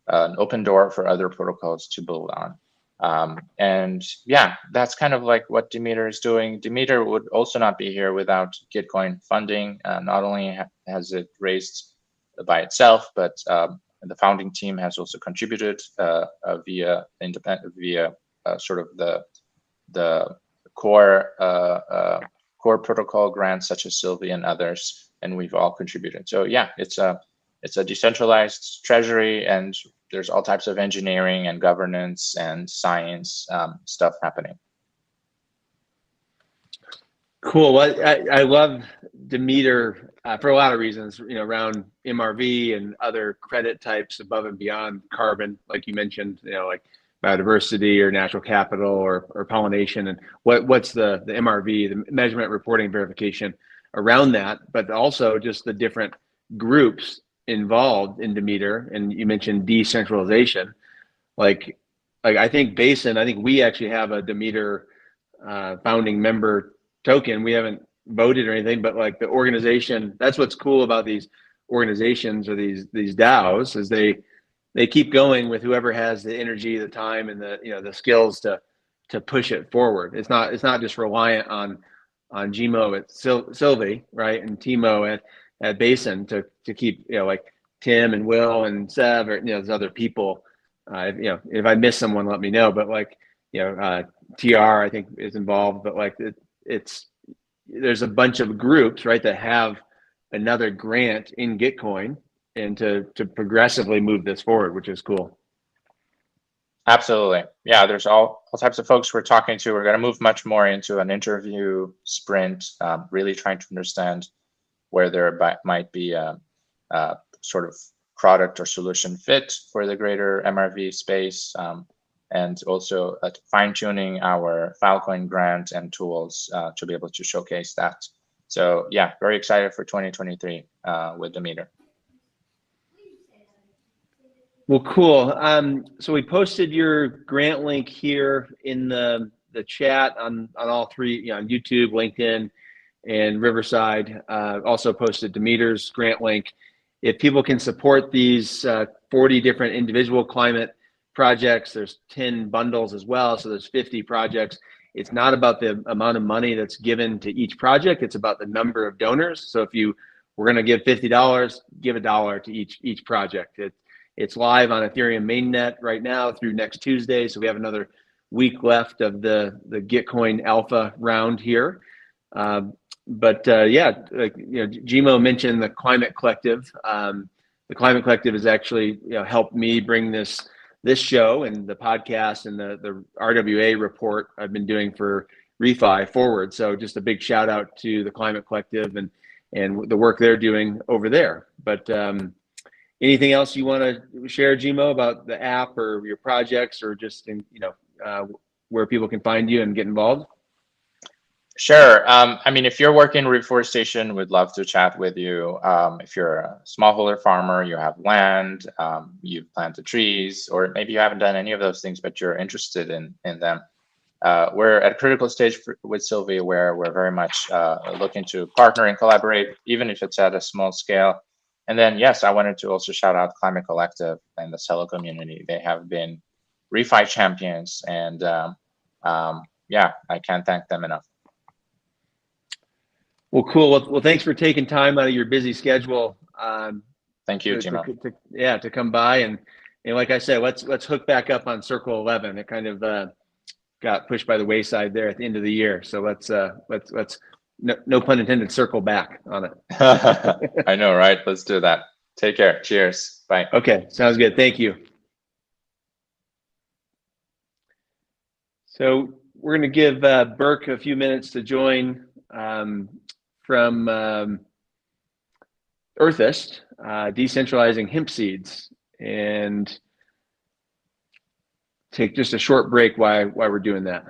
an open door for other protocols to build on. And yeah, that's kind of like what Demeter is doing. Demeter would also not be here without Gitcoin funding. Not only has it raised by itself, but the founding team has also contributed via sort of the core protocol grants such as Sylvie and others, and we've all contributed. So yeah, it's a decentralized treasury, and there's all types of engineering and governance and science stuff happening. Cool. Well, I love Demeter for a lot of reasons, around MRV and other credit types above and beyond carbon, like you mentioned, like biodiversity or natural capital or pollination, and what's the MRV, the measurement, reporting, verification around that, but also just the different groups involved in Demeter. And you mentioned decentralization, like I think Basin, I think we actually have a Demeter founding member token. We haven't voted or anything, but like the organization, that's what's cool about these organizations or these DAOs, is they keep going with whoever has the energy, the time, and the skills to push it forward. It's not just reliant on Gmo at Sylvie, right, and Timo at Basin to keep, like Tim and Will and Sev, or there's other people. If I miss someone, let me know. But like TR, I think, is involved. But like there's a bunch of groups, right, that have another grant in Gitcoin, and to progressively move this forward, which is cool. Absolutely. Yeah, there's all types of folks we're talking to. We're going to move much more into an interview sprint, really trying to understand where there might be a sort of product or solution fit for the greater MRV space, and also fine-tuning our Filecoin grant and tools to be able to showcase that. So yeah, very excited for 2023 with Demeter. Well, cool. So we posted your grant link here in the chat on all three, on YouTube, LinkedIn, and Riverside. Also posted Demeter's grant link. If people can support these 40 different individual climate projects, there's 10 bundles as well, so there's 50 projects. It's not about the amount of money that's given to each project, it's about the number of donors. So if we're going to give $50, give $1 to each project. It's live on Ethereum mainnet right now through next Tuesday. So we have another week left of the Gitcoin Alpha round here. Yeah, Gmo mentioned the Climate Collective. The Climate Collective has actually helped me bring this show and the podcast and the RWA report I've been doing for ReFi forward. So just a big shout out to the Climate Collective and and the work they're doing over there. But anything else you want to share, Gmo, about the app or your projects, or just where people can find you and get involved? Sure. I mean, if you're working reforestation, we'd love to chat with you. If you're a smallholder farmer, you have land, you've planted trees, or maybe you haven't done any of those things, but you're interested in them. We're at a critical stage with Sylvie where we're very much looking to partner and collaborate, even if it's at a small scale. And then, yes, I wanted to also shout out Climate Collective and the Cello community. They have been refi champions, and yeah, I can't thank them enough. Well, cool. Well, thanks for taking time out of your busy schedule. Thank you, Timo. To come by, and like I said, let's hook back up on Circle 11. It kind of got pushed by the wayside there at the end of the year. So let's no pun intended, circle back on it. I know, right? Let's do that. Take care. Cheers. Bye. Okay, sounds good. Thank you. So we're going to give Burke a few minutes to join from Earthist, decentralizing hemp seeds, and take just a short break while we're doing that.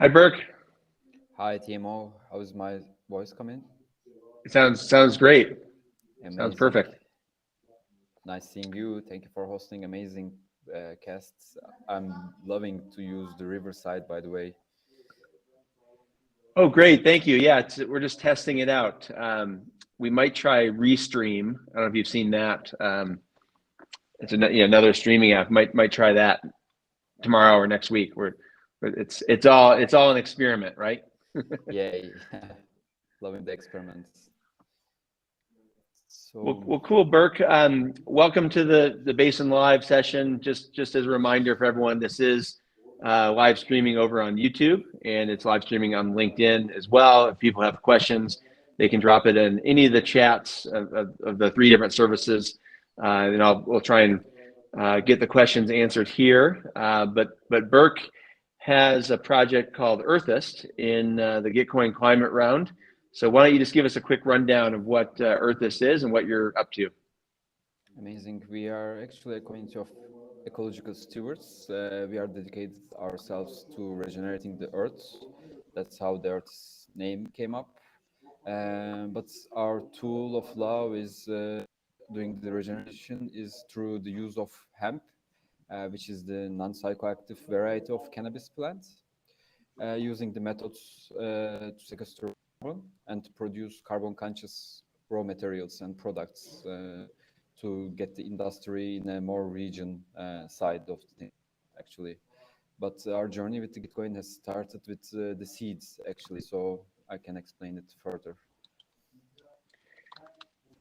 Hi, Burke. Hi, Timo. How is my voice coming? It sounds great. Amazing. Sounds perfect. Nice seeing you. Thank you for hosting amazing casts. I'm loving to use the Riverside, by the way. Oh, great. Thank you. Yeah, we're just testing it out. We might try Restream. I don't know if you've seen that. It's another streaming app. Might try that tomorrow or next week. It's all an experiment, right? Yay. Loving the experiments. So Well, cool, Burke. Welcome to the Basin Live session. Just as a reminder for everyone, this is live streaming over on YouTube, and it's live streaming on LinkedIn as well. If people have questions, they can drop it in any of the chats of the 3 different services, and we'll try and get the questions answered here. But Burke has a project called Earthist in the Gitcoin Climate Round. So why don't you just give us a quick rundown of what Earthist is and what you're up to? amazing. We are actually a community of ecological stewards. We are dedicated ourselves to regenerating the earth. That's how the earth's name came up. But our tool of love is doing the regeneration is through the use of hemp, which is the non-psychoactive variety of cannabis plant, using the methods to sequester carbon and to produce carbon-conscious raw materials and products to get the industry in a more region side of the thing, actually. But our journey with the Gitcoin has started with the seeds, actually, so I can explain it further.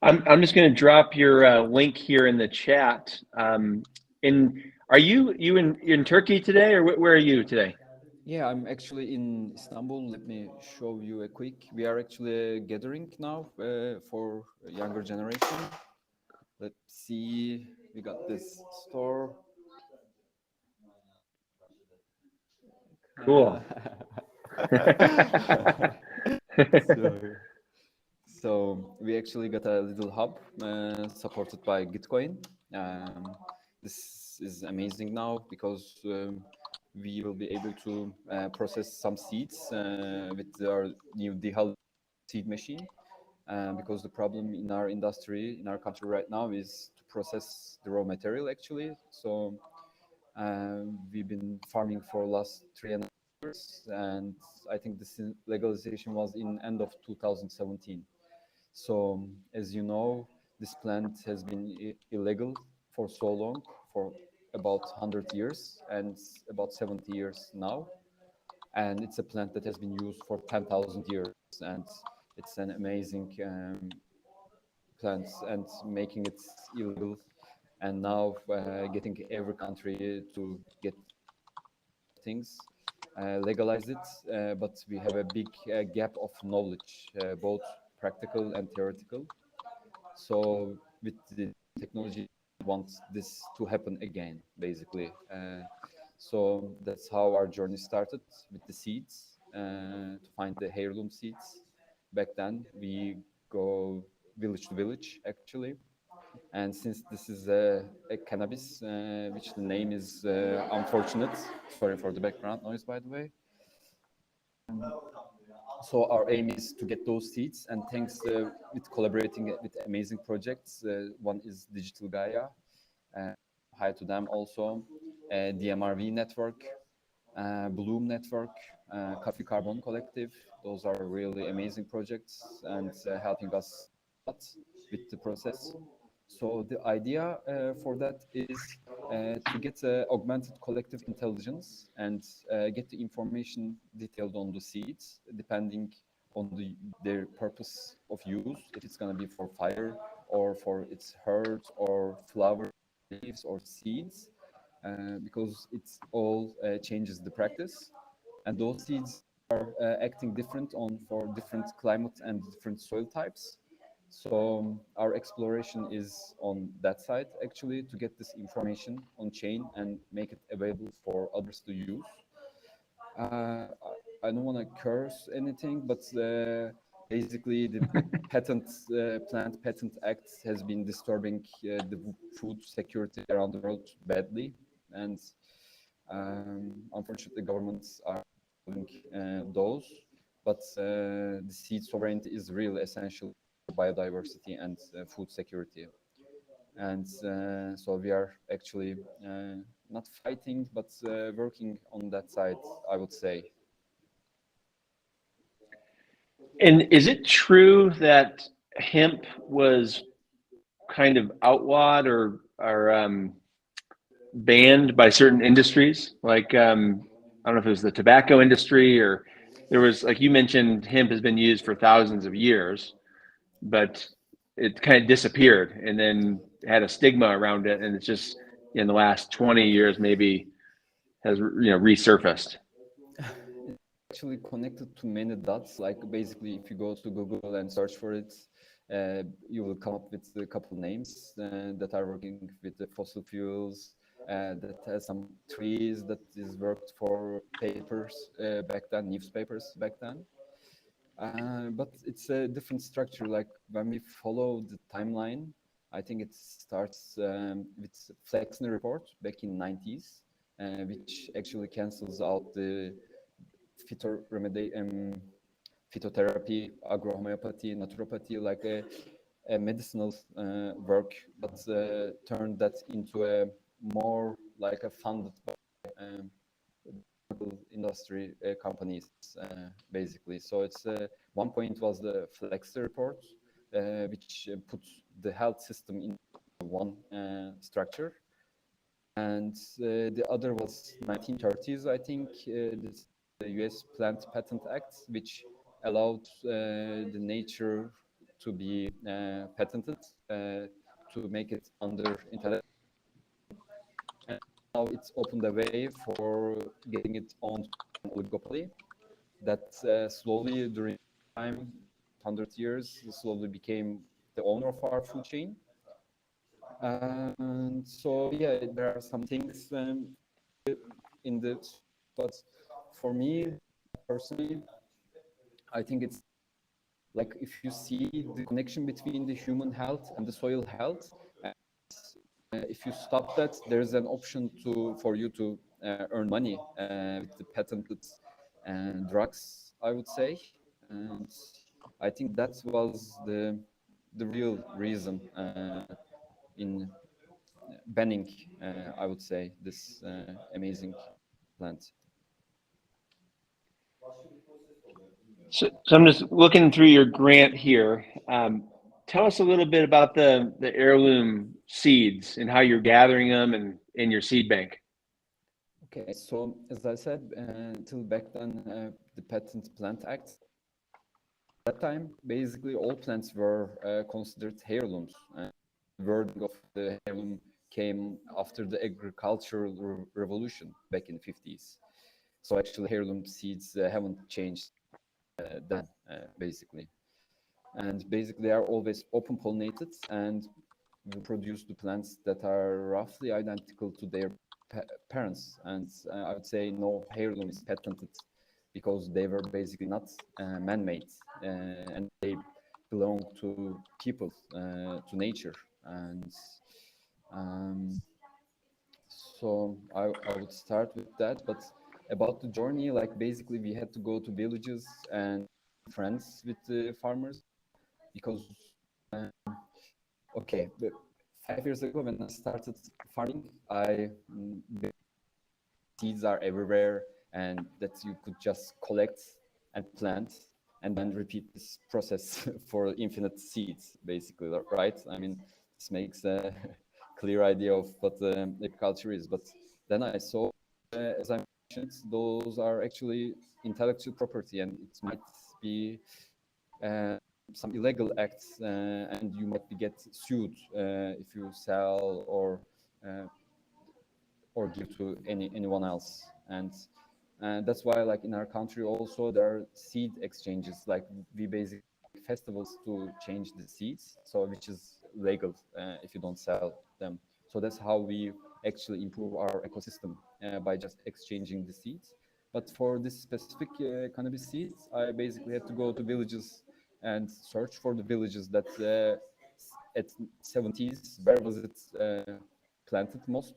I'm just going to drop your link here in the chat. Are you in Turkey today, or where are you today? Yeah, I'm actually in Istanbul. Let me show you a quick. We are actually gathering now for younger generation. Let's see. We got this store. Cool. So we actually got a little hub supported by Gitcoin. This is amazing now because we will be able to process some seeds with our new dehull seed machine. Because the problem in our industry, in our country right now, is to process the raw material, actually. So we've been farming for the last 3.5 years, and I think this legalization was in end of 2017. So as you know, this plant has been illegal for so long, for about 100 years and about 70 years now. And it's a plant that has been used for 10,000 years, and it's an amazing plants and making it illegal, and now getting every country to get things, legalize it, but we have a big gap of knowledge, both practical and theoretical. So with the technology, we want this to happen again, basically. So that's how our journey started with the seeds, to find the heirloom seeds. Back then, we go village to village, actually. And since this is a cannabis, which the name is unfortunate, sorry for the background noise, by the way. So our aim is to get those seeds, and thanks with collaborating with amazing projects. One is Digital Gaia. Hi to them also. DMRV Network, Bloom Network, Coffee Carbon Collective. Those are really amazing projects and helping us a lot with the process. So the idea for that is to get augmented collective intelligence and get the information detailed on the seeds, depending on their purpose of use, if it's going to be for fire or for its herd or flower, leaves or seeds, because it all changes the practice. And those seeds are acting different on for different climate and different soil types. So our exploration is on that side, actually, to get this information on chain and make it available for others to use. I don't want to curse anything, but basically the Plant Patent Act has been disturbing the food security around the world badly, and unfortunately governments are doing those. But the seed sovereignty is really essential for biodiversity and food security. And so we are actually not fighting, but working on that side, I would say. And is it true that hemp was kind of outlawed or banned by certain industries? Like I don't know if it was the tobacco industry, or there was, like you mentioned, hemp has been used for thousands of years, but it kind of disappeared and then had a stigma around it, and it's just in the last 20 years maybe has resurfaced. Actually connected to many dots. Like basically, if you go to Google and search for it, you will come up with a couple names that are working with the fossil fuels, that has some trees that is worked for papers back then, newspapers back then. But it's a different structure. Like when we follow the timeline, I think it starts with Flexner report back in 90s, which actually cancels out the phytotherapy, agrohomeopathy, naturopathy, like a medicinal work, but turned that into a more like a funded by industry companies, basically. So it's one point was the Flexer report, which puts the health system in one structure. And the other was 1930s, I think, the US Plant Patent Act, which allowed the nature to be patented, to make it under intellectual. And now it's opened the way for getting it on oligopoly that slowly during time, 100 years, slowly became the owner of our food chain. And so, yeah, there are some things in the, but for me personally, I think it's like if you see the connection between the human health and the soil health, and if you stop that, there's an option for you to earn money with the patented drugs, I would say. And I think that was the real reason in banning, I would say, this amazing plant. So I'm just looking through your grant here. Tell us a little bit about the heirloom seeds and how you're gathering them and in your seed bank. Okay, so as I said, until back then, the Patent Plant Act that time, basically all plants were considered heirlooms. Wording of the heirloom came after the agricultural revolution back in the 50s. So actually heirloom seeds haven't changed then, basically. And basically they are always open pollinated and will produce the plants that are roughly identical to their parents. And I would say no heirloom is patented because they were basically not man-made and they belong to people, to nature. And um, so I would start with that. But about the journey, like basically we had to go to villages and friends with the farmers because, um, okay, but 5 years ago when I started farming, the seeds are everywhere and that you could just collect and plant and then repeat this process for infinite seeds, basically, right? I mean, this makes a clear idea of what agriculture is. But then I saw, as I mentioned, those are actually intellectual property, and it might be some illegal acts, and you might get sued if you sell uh, or give to anyone else. And that's why, like in our country, also there are seed exchanges. Like we basically festivals to change the seeds, so which is legal if you don't sell them. So that's how we actually improve our ecosystem by just exchanging the seeds. But for this specific cannabis seeds, I basically had to go to villages and search for the villages that at 70s, where was it planted most?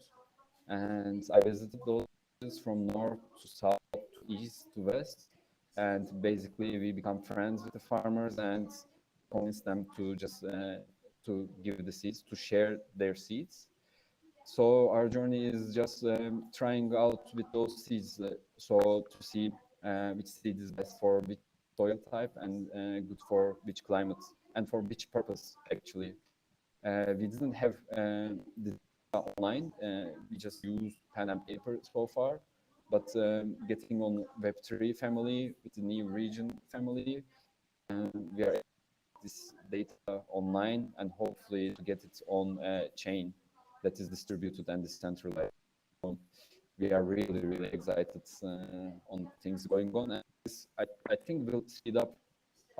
And I visited those from north to south to east to west, and basically we become friends with the farmers and convince them to just to give the seeds, to share their seeds. So our journey is just trying out with those seeds, so to see which seed is best for which soil type and good for which climate and for which purpose actually. We didn't have the online. We just used pen and paper so far. But getting on Web3 family with the new region family, we are this data online and hopefully to get it on a chain that is distributed and decentralized. So we are really, really excited on things going on. And this, I think, will speed up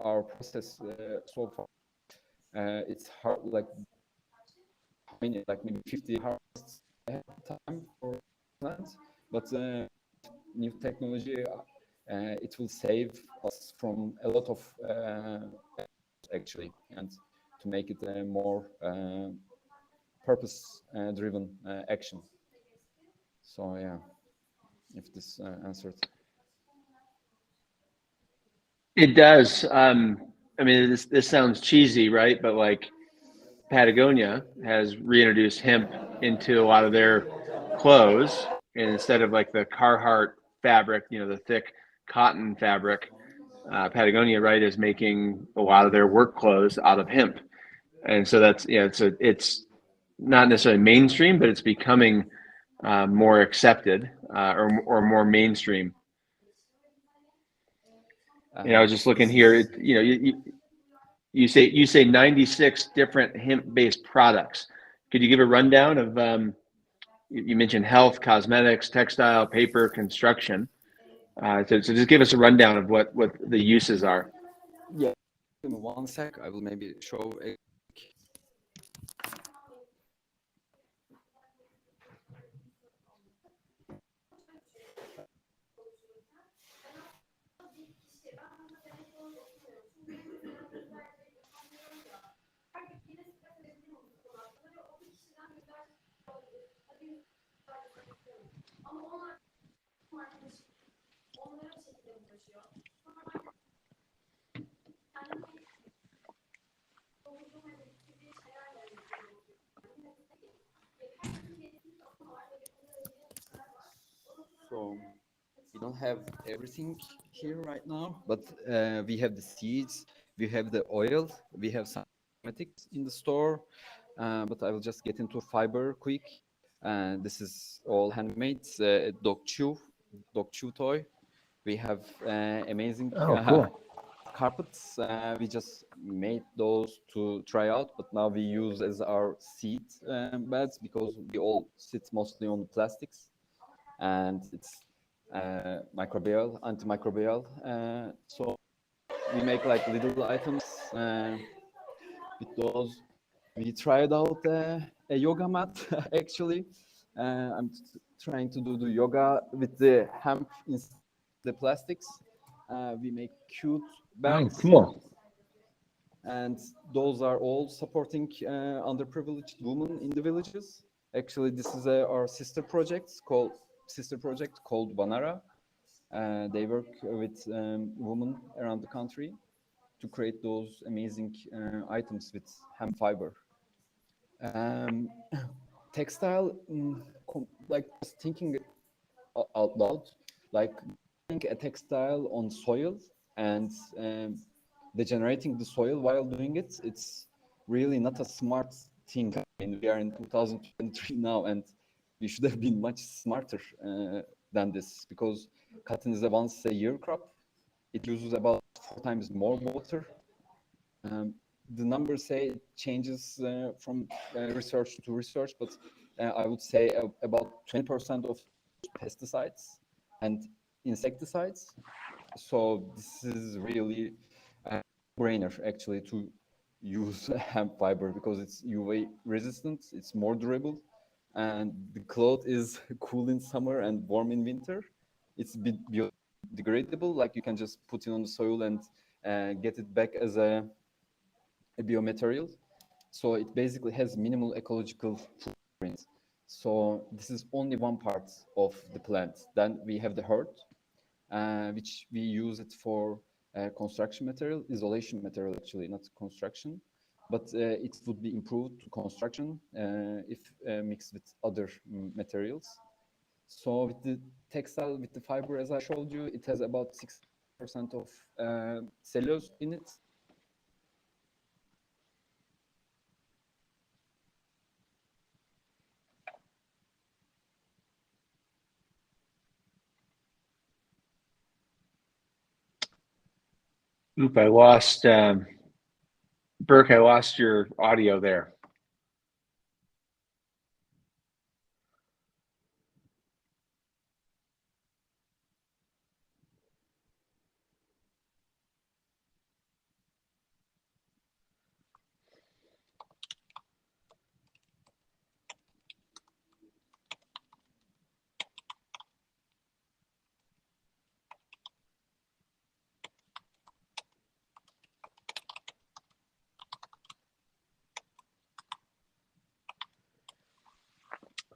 our process so far. It's hard, like like maybe 50 harvests ahead of time for plants, but new technology, it will save us from a lot of actually, and to make it a more purpose-driven action. So yeah, if this answered. It does. I mean, this sounds cheesy, right? But like Patagonia has reintroduced hemp into a lot of their clothes, and instead of like the Carhartt fabric, you know, the thick cotton fabric, Patagonia, right, is making a lot of their work clothes out of hemp, and so that's it's not necessarily mainstream, but it's becoming more accepted or more mainstream. You know, I was just looking here. You know, you say 96 different hemp-based products. Could you give a rundown of? You mentioned health, cosmetics, textile, paper, construction. So just give us a rundown of what the uses are. Yeah, give me 1 sec. I will maybe show a. So we don't have everything here right now, but we have the seeds, we have the oil, we have some cosmetics in the store, but I will just get into fiber quick. This is all handmade, dog chew toy. We have amazing Oh, cool. carpets. We just made those to try out, but now we use as our seat beds because we all sit mostly on plastics, and it's microbial, antimicrobial. So we make like little items with those. We tried out a yoga mat actually. I'm trying to do the yoga with the hemp in the plastics. We make cute bags. Oh, cool. And those are all supporting underprivileged women in the villages. Actually, this is our sister project called Banara. They work with women around the country to create those amazing items with hemp fiber. Textile, like just thinking out loud, like a textile on soil and degenerating the soil while doing it, it's really not a smart thing. I mean, we are in 2023 now, and we should have been much smarter than this, because cotton is a once a year crop. It uses about 4 times more water. The numbers say it changes from research to research, but I would say about 20% of pesticides and insecticides. So this is really a brainer actually to use hemp fiber, because it's UV resistant, it's more durable, and the cloth is cool in summer and warm in winter. It's biodegradable, like you can just put it on the soil and get it back as a biomaterial. So it basically has minimal ecological footprint. So this is only one part of the plant. Then we have the herd, which we use it for construction material, isolation material actually, not construction. But it would be improved to construction if mixed with other materials. So with the textile, with the fiber, as I showed you, it has about 6% of cellulose in it. Oop, I lost, Burke, I lost your audio there.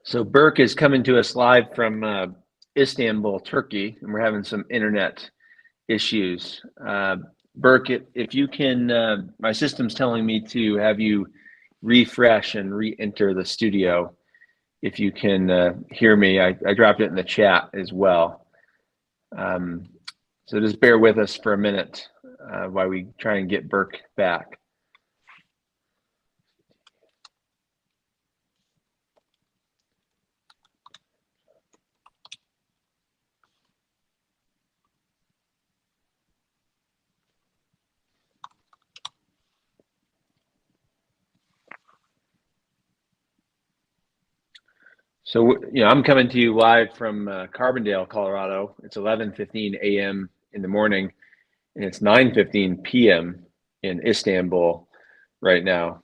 So Burke is coming to us live from Istanbul, Turkey, and we're having some internet issues. Burke, if you can, my system's telling me to have you refresh and re-enter the studio. If you can hear me, I dropped it in the chat as well. So just bear with us for a minute while we try and get Burke back. So, I'm coming to you live from Carbondale, Colorado. It's 11:15 a.m. in the morning, and it's 9:15 p.m. in Istanbul right now.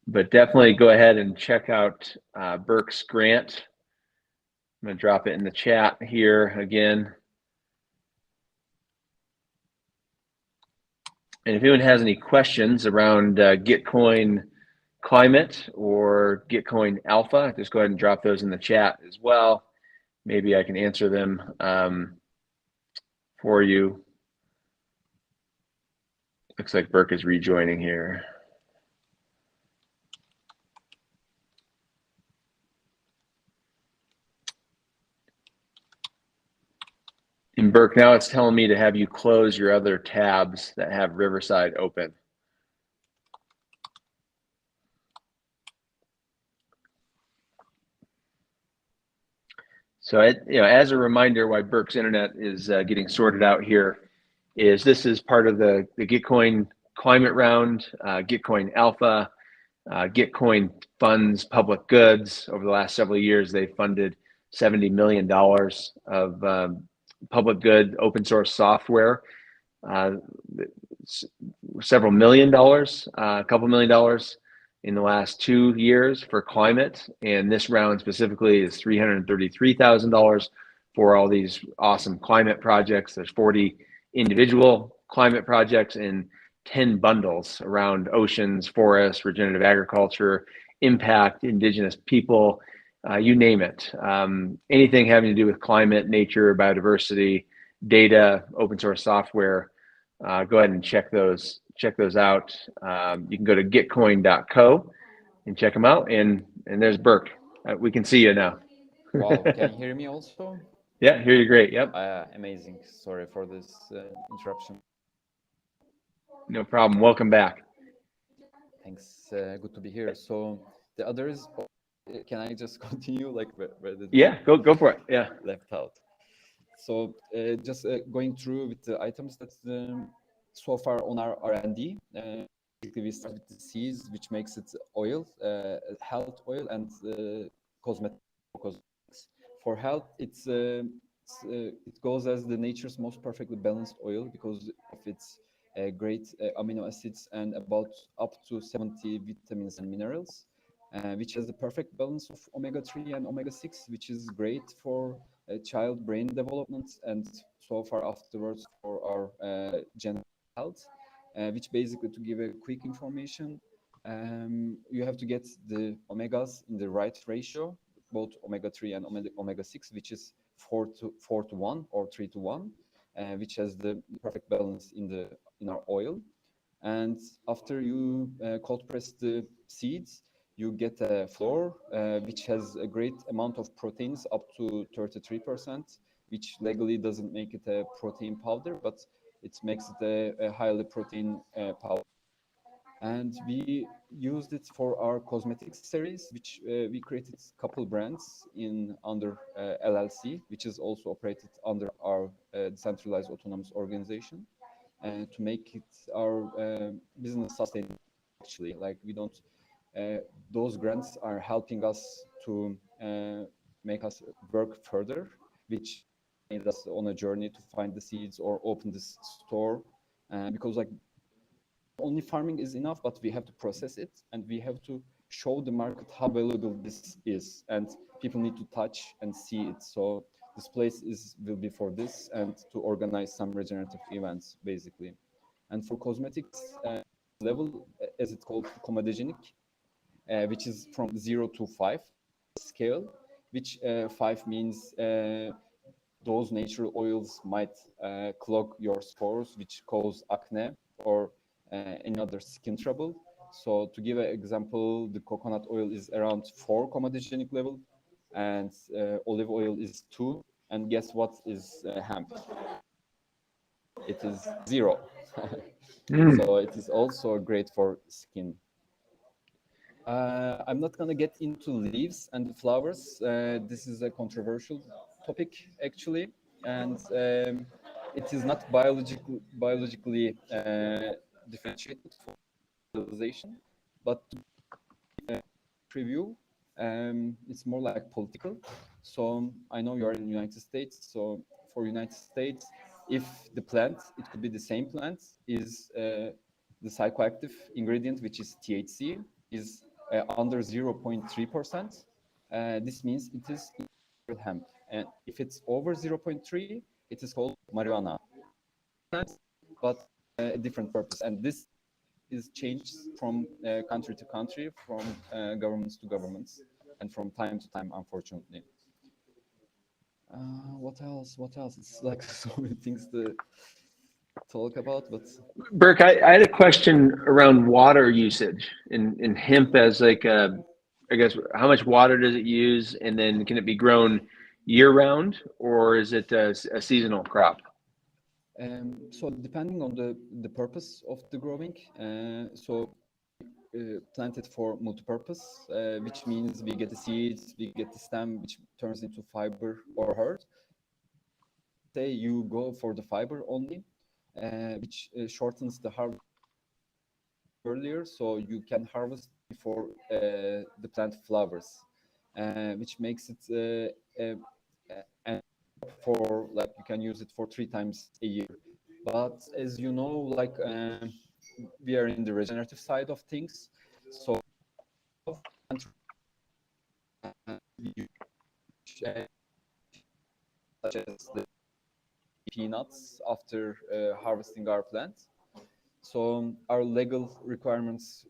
But definitely go ahead and check out Burke's grant. I'm going to drop it in the chat here again. And if anyone has any questions around Gitcoin Climate or Gitcoin Alpha, just go ahead and drop those in the chat as well. Maybe I can answer them for you. Looks like Burke is rejoining here. And Burke, now it's telling me to have you close your other tabs that have Riverside open. So, as a reminder, why Burke's internet is getting sorted out here is this is part of the Gitcoin Climate Round, Gitcoin Alpha, Gitcoin funds public goods. Over the last several years, they funded $70 million of public good open source software. Several million dollars, a couple million dollars in the last 2 years for climate. And this round specifically is $333,000 for all these awesome climate projects. There's 40 individual climate projects and 10 bundles around oceans, forests, regenerative agriculture, impact, indigenous people, you name it. Anything having to do with climate, nature, biodiversity, data, open source software. Go ahead and check those out. You can go to gitcoin.co and check them out. And there's Burke. We can see you now. Wow, can you hear me also? Yeah, hear you great. Yep. Amazing. Sorry for this interruption. No problem. Welcome back. Thanks. Good to be here. So the others, can I just continue? Like where did Yeah, go for it. Yeah. left out? So just going through with the items that so far on our R&D. Basically, we start with the seeds, which makes it oil, health oil, and cosmetics. For health, it goes as the nature's most perfectly balanced oil because of its great amino acids and about up to 70 vitamins and minerals, which has the perfect balance of omega-3 and omega-6, which is great for child brain development and so far afterwards for our general health. Which basically, to give a quick information, you have to get the omegas in the right ratio, both omega-3 and omega-6, which is 4 to 1 or 3 to 1, which has the perfect balance in our oil. And after you cold press the seeds, you get a flour which has a great amount of proteins, up to 33%, which legally doesn't make it a protein powder, but it makes it a highly protein powder. And we used it for our cosmetics series, which we created a couple brands under LLC, which is also operated under our decentralized autonomous organization, to make it our business sustainable. Actually, like we don't, those grants are helping us to make us work further, which made us on a journey to find the seeds or open this store, because like only farming is enough, but we have to process it and we have to show the market how valuable this is, and people need to touch and see it. So this place will be for this and to organize some regenerative events basically. And for cosmetics level, as it's called, comedogenic, which is from 0 to 5 scale, which 5 means those natural oils might clog your spores, which cause acne or any other skin trouble. So to give an example, the coconut oil is around 4 comedogenic level, and olive oil is 2. And guess what is hemp? It is 0. So it is also great for skin. I'm not going to get into leaves and flowers. This is a controversial topic, actually, and it is not biologically differentiated for fertilization, but to preview, it's more like political. So I know you are in the United States. So for United States, if the plant, it could be the same plant, is the psychoactive ingredient, which is THC, is under 0.3%, this means it is hemp. And if it's over 0.3, it is called marijuana, but a different purpose. And this is changed from country to country, from governments to governments, and from time to time, unfortunately. What else? It's like so many things to talk about, but Burke, I had a question around water usage in hemp as like I guess, how much water does it use, and then can it be grown year round, or is it a seasonal crop? So depending on the purpose of the growing, so planted for multipurpose, which means we get the seeds, we get the stem, which turns into fiber or herd. Say you go for the fiber only, which shortens the harvest earlier, so you can harvest before the plant flowers, which makes it and for like you can use it for 3 times a year. But as you know, like we are in the regenerative side of things, so we use, such as the peanuts after harvesting our plant. So our legal requirements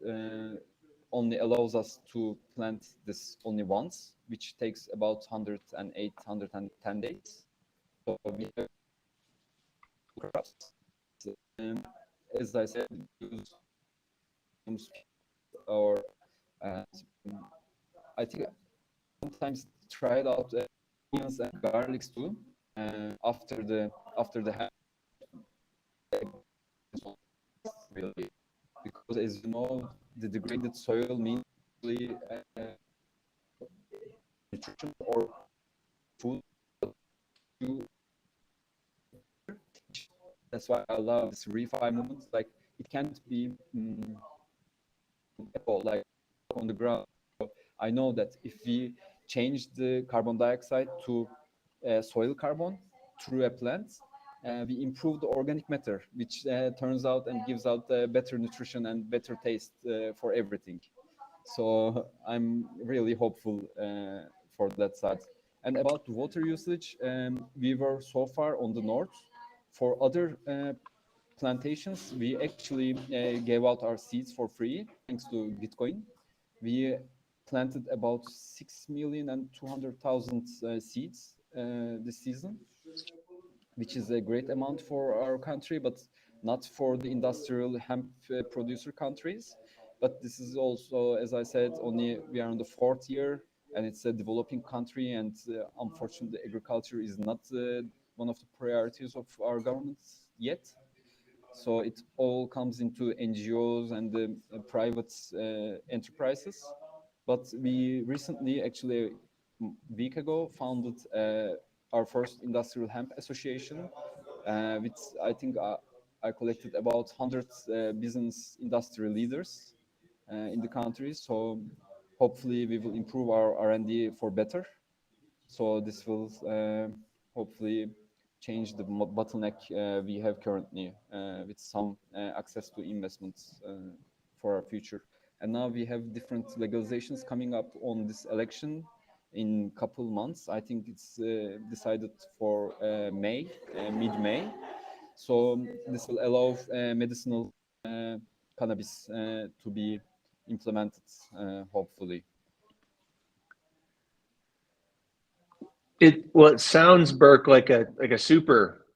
only allows us to plant this only once, which takes about 108, 110 days. So we have crops. Um, as I said, use or uh, I think sometimes tried out onions and garlics too. After the really, because as you know, the degraded soil means nutrition or food. That's why I love this refi movement. Like it can't be like on the ground. So I know that if we change the carbon dioxide to soil carbon through a plant, we improve the organic matter, which turns out and gives out better nutrition and better taste for everything. So I'm really hopeful for that side. And about water usage, we were so far on the north. For other plantations, we actually gave out our seeds for free thanks to Gitcoin. We planted about 6,200,000 seeds this season, which is a great amount for our country, but not for the industrial hemp producer countries. But this is also, as I said, only we are in the fourth year, and it's a developing country, and unfortunately, agriculture is not one of the priorities of our government yet. So it all comes into NGOs and the private enterprises. But we recently, actually a week ago, founded our first industrial hemp association. With I think I collected about 100 business industry leaders in the country. So hopefully we will improve our R&D for better. So this will hopefully change the bottleneck we have currently with some access to investments for our future. And now we have different legalizations coming up on this election in couple months. I think it's decided for May, mid-May. So this will allow medicinal cannabis to be implemented, hopefully. It sounds, Burke, like a super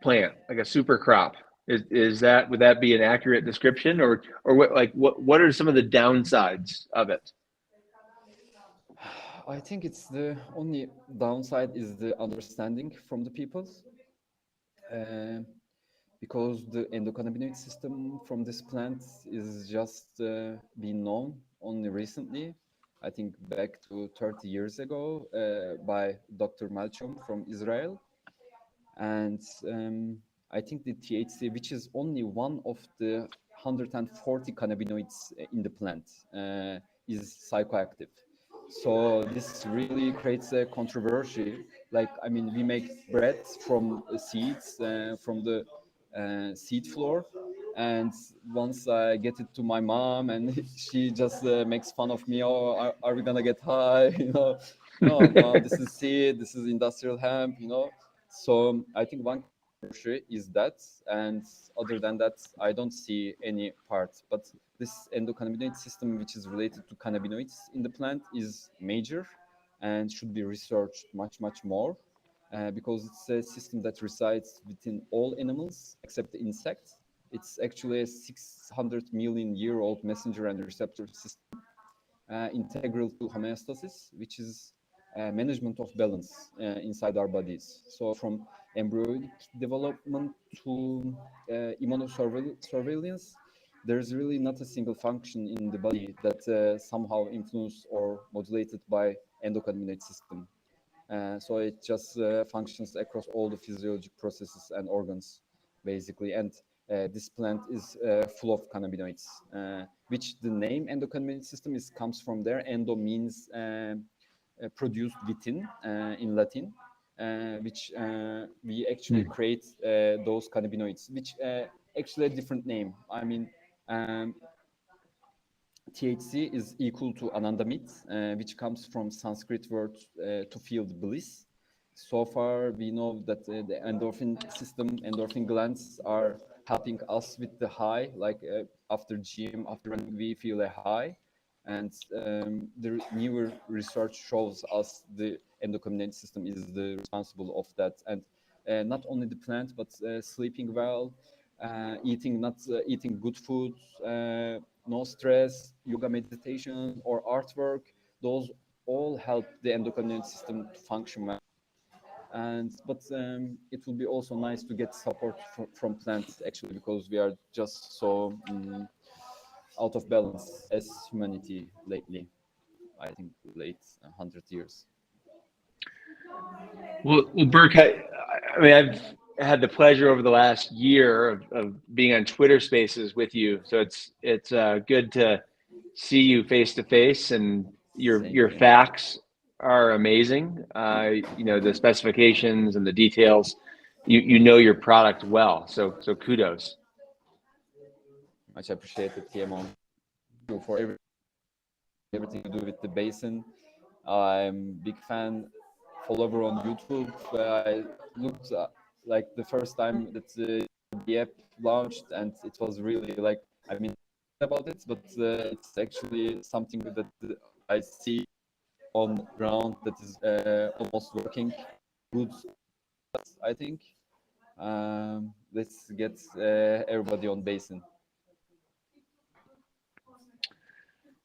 plant, like a super crop. Is that, would that be an accurate description, or what are some of the downsides of it? I think it's the only downside is the understanding from the people, uh, because the endocannabinoid system from this plant is just being known only recently. I think back to 30 years ago by Dr. Malchum from Israel. And I think the THC, which is only one of the 140 cannabinoids in the plant, is psychoactive. So this really creates a controversy. Like, I mean, we make bread from seeds, from the seed floor. And once I get it to my mom, and she just makes fun of me. Oh, are we gonna get high? You know, no, no. This is seed. This is industrial hemp. You know. So I think one is that, and other than that, I don't see any part. But this endocannabinoid system, which is related to cannabinoids in the plant, is major and should be researched much more, because it's a system that resides within all animals except the insects. It's actually a 600 million year old messenger and receptor system, integral to homeostasis, which is management of balance inside our bodies. So from embryonic development to immunosurveillance, there's really not a single function in the body that somehow influenced or modulated by endocannabinoid system. So it just functions across all the physiologic processes and organs, basically. And this plant is full of cannabinoids, which the name endocannabinoid system comes from there. Endo means produced within in Latin, which we actually create those cannabinoids, which actually a different name. I mean, THC is equal to anandamide, which comes from Sanskrit word to feel bliss. So far, we know that the endorphin system, endorphin glands are helping us with the high, like after gym, after running, we feel a high. And the newer research shows us the endocannabinoid system is the responsible of that. And not only the plant, but sleeping well, eating good food, no stress, yoga, meditation, or artwork. Those all help the endocannabinoid system to function well. But it would be also nice to get support from plants, actually, because we are just so out of balance as humanity lately. I think late 100 years. Well, Burke, I mean, I've had the pleasure over the last year of being on Twitter Spaces with you, so it's good to see you face to face, and your facts are amazing. You know, the specifications and the details. You know your product well, so kudos. Much appreciated, TMO, for everything you do with the basin. I'm big fan, follower on YouTube. I looked like the first time that the app launched, and it was really like, I mean, about it, but it's actually something that I see on ground that is almost working good. I think let's get everybody on basin.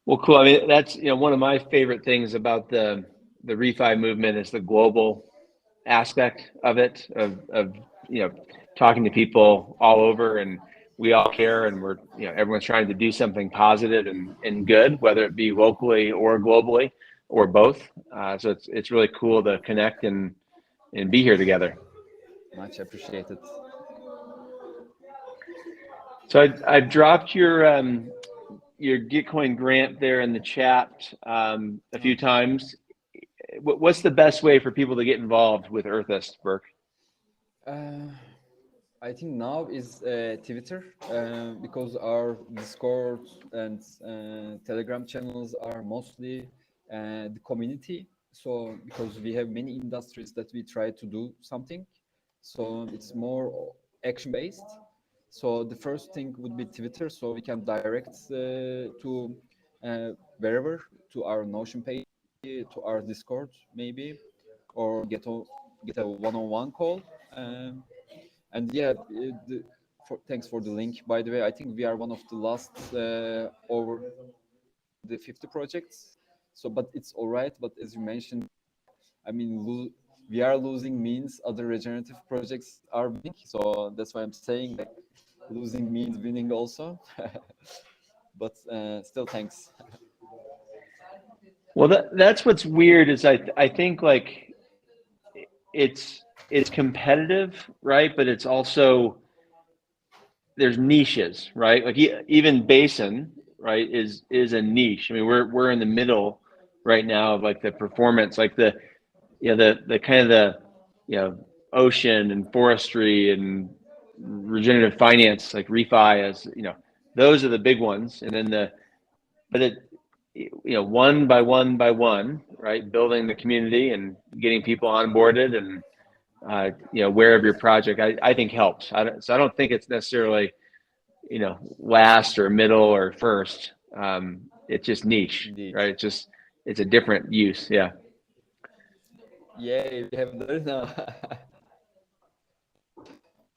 Well, cool. I mean, that's, you know, one of my favorite things about the refi movement is the global aspect of it, of you know, talking to people all over, and we all care, and we're, you know, everyone's trying to do something positive and good, whether it be locally or globally or both. So it's really cool to connect and be here together. Much appreciated. So I've dropped your Gitcoin grant there in the chat a few times. What's the best way for people to get involved with Earthist, Burke? I think now is Twitter, because our Discord and Telegram channels are mostly the community. So because we have many industries that we try to do something, so it's more action based. So the first thing would be Twitter, so we can direct to wherever, to our Notion page, to our Discord maybe, or get a one-on-one call. And yeah, thanks for the link. By the way, I think we are one of the last over the 50 projects. So, but it's all right. But as you mentioned, I mean, we are losing means other regenerative projects are winning. So that's why I'm saying like losing means winning also. But still, thanks. Well, that's what's weird is I think like it's competitive, right? But it's also, there's niches, right? Like even Basin, right, is a niche. I mean, we're in the middle right now of like the performance, like the, you know, the kind of the, you know, ocean and forestry and regenerative finance, like refi, as you know, those are the big ones. And then but it, you know, one by one, right, building the community and getting people onboarded and you know, aware of your project, I think helps. So I don't think it's necessarily, you know, last or middle or first. It's just niche. Indeed. Right? It's a different use. Yeah. Yay, we have there now.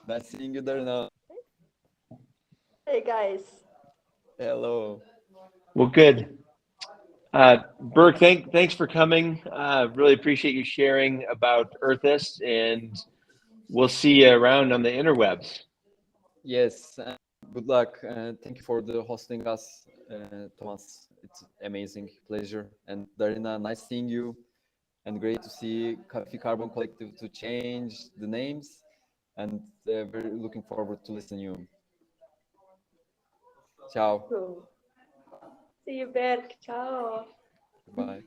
Nice seeing you there now. Hey guys. Hello. Well, good. Burke, thanks for coming. Really appreciate you sharing about Earthist, and we'll see you around on the interwebs. Yes, good luck. Thank you for the hosting us, Thomas. It's amazing pleasure. And Darina, nice seeing you. And great to see Coffee Carbon Collective to change the names. And very looking forward to listen you. Ciao. Cool. See you, Berk. Ciao. Bye.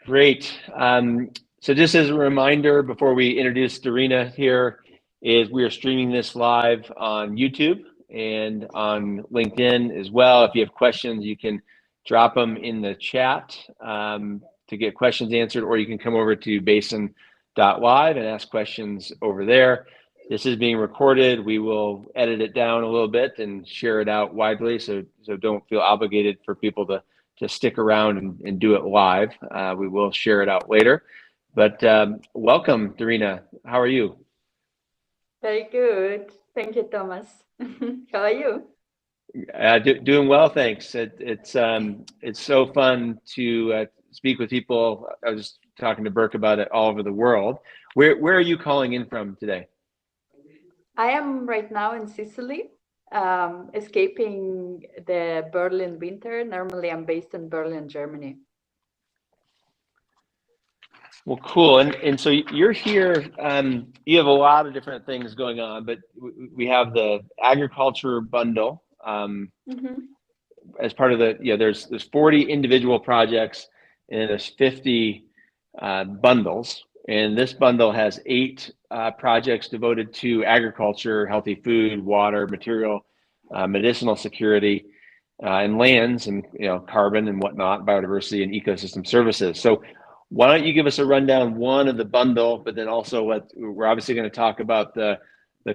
Great. So just as a reminder, before we introduce Darina here, is we are streaming this live on YouTube and on LinkedIn as well. If you have questions, you can drop them in the chat to get questions answered, or you can come over to basin.live and ask questions over there. This is being recorded. We will edit it down a little bit and share it out widely, so don't feel obligated for people to stick around and do it live. We will share it out later. But welcome, Darina. How are you? Very good. Thank you, Thomas. How are you? Doing well, thanks. It's so fun to speak with people. I was just talking to Burke about it all over the world. Where are you calling in from today? I am right now in Sicily, escaping the Berlin winter. Normally, I'm based in Berlin, Germany. Well, cool. And so you're here. You have a lot of different things going on, but we have the agriculture bundle as part of the. There's 40 individual projects, and there's 50 bundles. And this bundle has 8 projects devoted to agriculture, healthy food, water, material, medicinal security, and lands, and carbon and whatnot, biodiversity and ecosystem services. So why don't you give us a rundown, one, of the bundle, but then also what we're obviously going to talk about the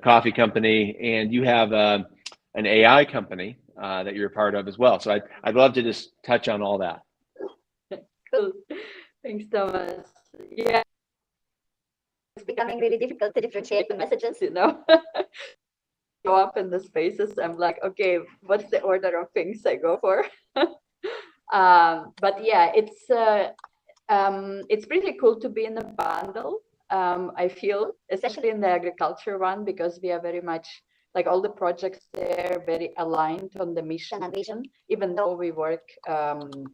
coffee company, and you have an AI company that you're a part of as well. So I'd love to just touch on all that. Cool. Thanks, Thomas. Yeah. It's becoming really difficult to differentiate the messages, Go up in the spaces. I'm like, okay, what's the order of things I go for? But yeah, it's pretty cool to be in a bundle. I feel, especially in the agriculture one, because we are very much like all the projects there very aligned on the mission and vision. Even though we work in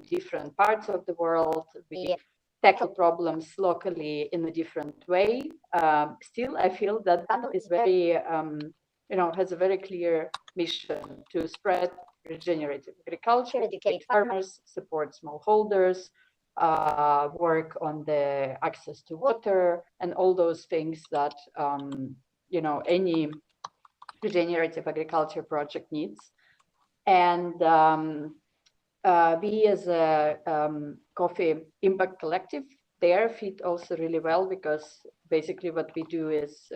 different parts of the world, we tackle problems locally in a different way. Still, I feel that bundle is very, has a very clear mission to spread regenerative agriculture, educate farmers, support smallholders, work on the access to water, and all those things that any regenerative agriculture project needs. And we as a coffee impact collective there fit also really well, because basically what we do is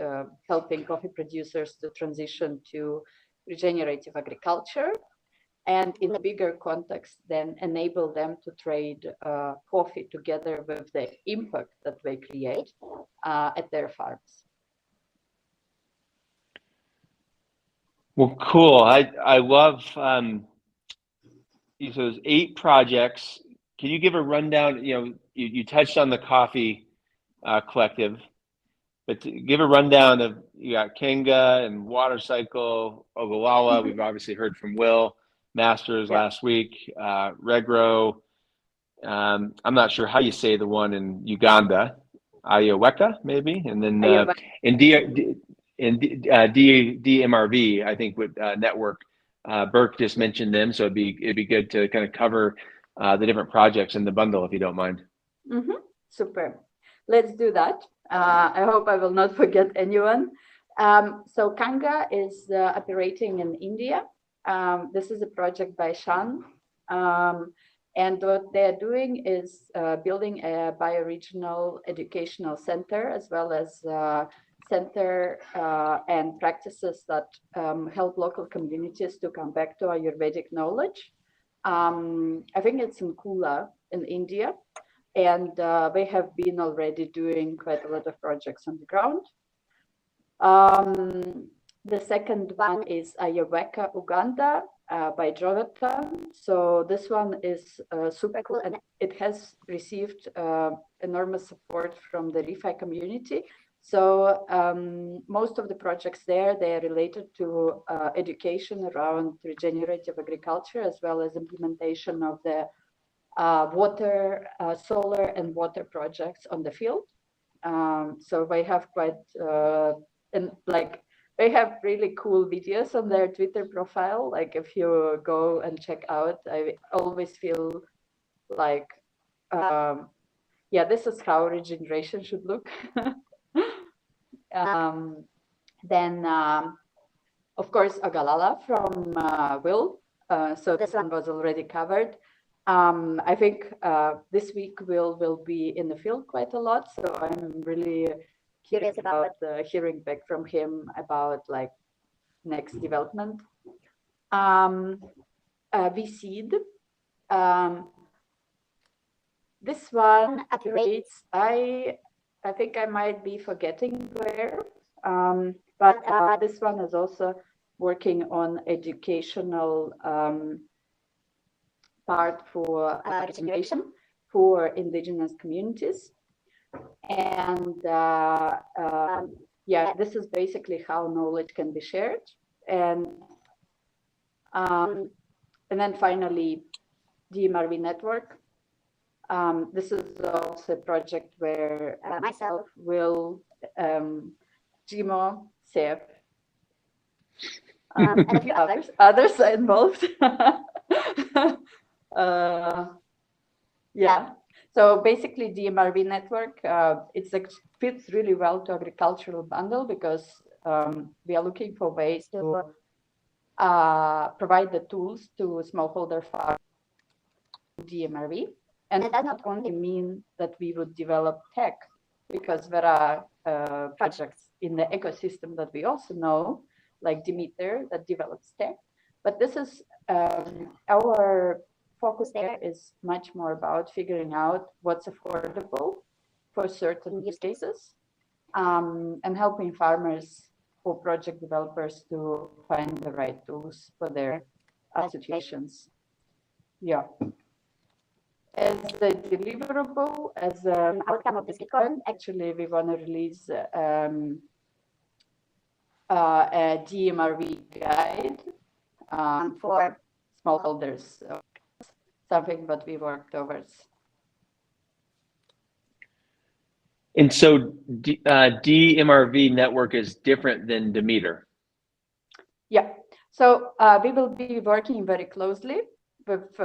helping coffee producers to transition to regenerative agriculture, and in a bigger context, then enable them to trade coffee together with the impact that they create at their farms. Well, cool. I love those 8 projects. Can you give a rundown? You touched on the coffee collective, but to give a rundown of, you got Kenga and Water Cycle, Ogallala. We've obviously heard from Will Masters last week. Regro. I'm not sure how you say the one in Uganda, Ayoweka maybe, and then DMRV, I think, with network. Burke just mentioned them, so it'd be good to kind of cover the different projects in the bundle, if you don't mind. Super. Let's do that. I hope I will not forget anyone. So Kanga is operating in India. This is a project by Shan. And what they're doing is building a bioregional educational center, as well as center and practices that help local communities to come back to Ayurvedic knowledge. I think it's in Kula in India, and they have been already doing quite a lot of projects on the ground. The second one is Ayoweka, Uganda, by Jonathan. So this one is super cool, and it has received enormous support from the ReFi community. So most of the projects there, they are related to education around regenerative agriculture, as well as implementation of the water, solar and water projects on the field. So they have quite, and like, they have really cool videos on their Twitter profile. Like if you go and check out, I always feel like, yeah, this is how regeneration should look. Then, of course, Agalala from Will. So this one was already covered. I think this week will be in the field quite a lot. So I'm really curious about hearing back from him about like next development. VSeed. This one at rates, I think I might be forgetting where, but this one is also working on educational part for regeneration for indigenous communities. And yeah, this is basically how knowledge can be shared. And then finally, DMRV network. This is also a project where myself, Will, Gimo, Sef, and a few others are involved. Yeah, so basically DMRV network, it fits really well to agricultural bundle because we are looking for ways to provide the tools to smallholder farmers DMRV. And it does not only mean that we would develop tech, because there are projects in the ecosystem that we also know, like Demeter, that develops tech. But this is our focus there is much more about figuring out what's affordable for certain use cases and helping farmers or project developers to find the right tools for their situations. Yeah. As the deliverable, as an outcome of this Gitcoin, actually we want to release a DMRV guide for smallholders, something that we work towards. And so DMRV network is different than Demeter. Yeah, so we will be working very closely with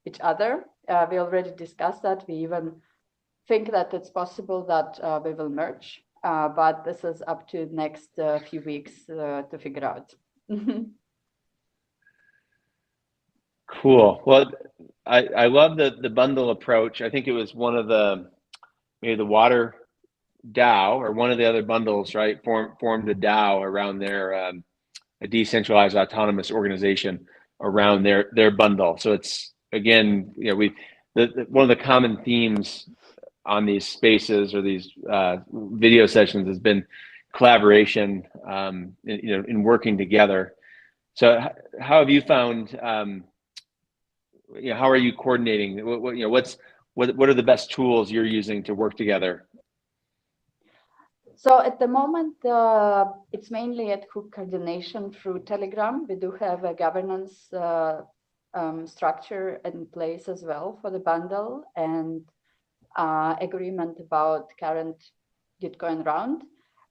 each other. We already discussed that. We even think that it's possible that we will merge, but this is up to next few weeks to figure out. Cool. Well, I love the bundle approach. I think it was one of the, maybe the water DAO or one of the other bundles, right, formed a DAO around their a decentralized autonomous organization around their bundle. So it's, again, you know, one of the common themes on these spaces or these video sessions has been collaboration, you know, in working together. So how have you found, you know, how are you coordinating? You know, what are the best tools you're using to work together? So at the moment, it's mainly ad hoc coordination through Telegram. We do have a governance structure in place as well for the bundle and agreement about current Gitcoin round.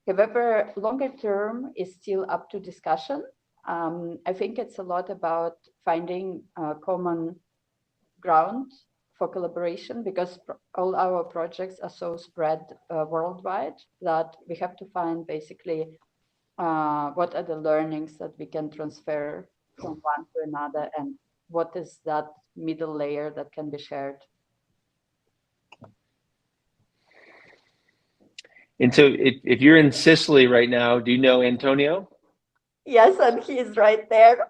However, longer term is still up to discussion. I think it's a lot about finding common ground for collaboration, because all our projects are so spread worldwide that we have to find basically what are the learnings that we can transfer from one to another, and what is that middle layer that can be shared. And so if you're in Sicily right now, do you know Antonio? Yes, and he's right there.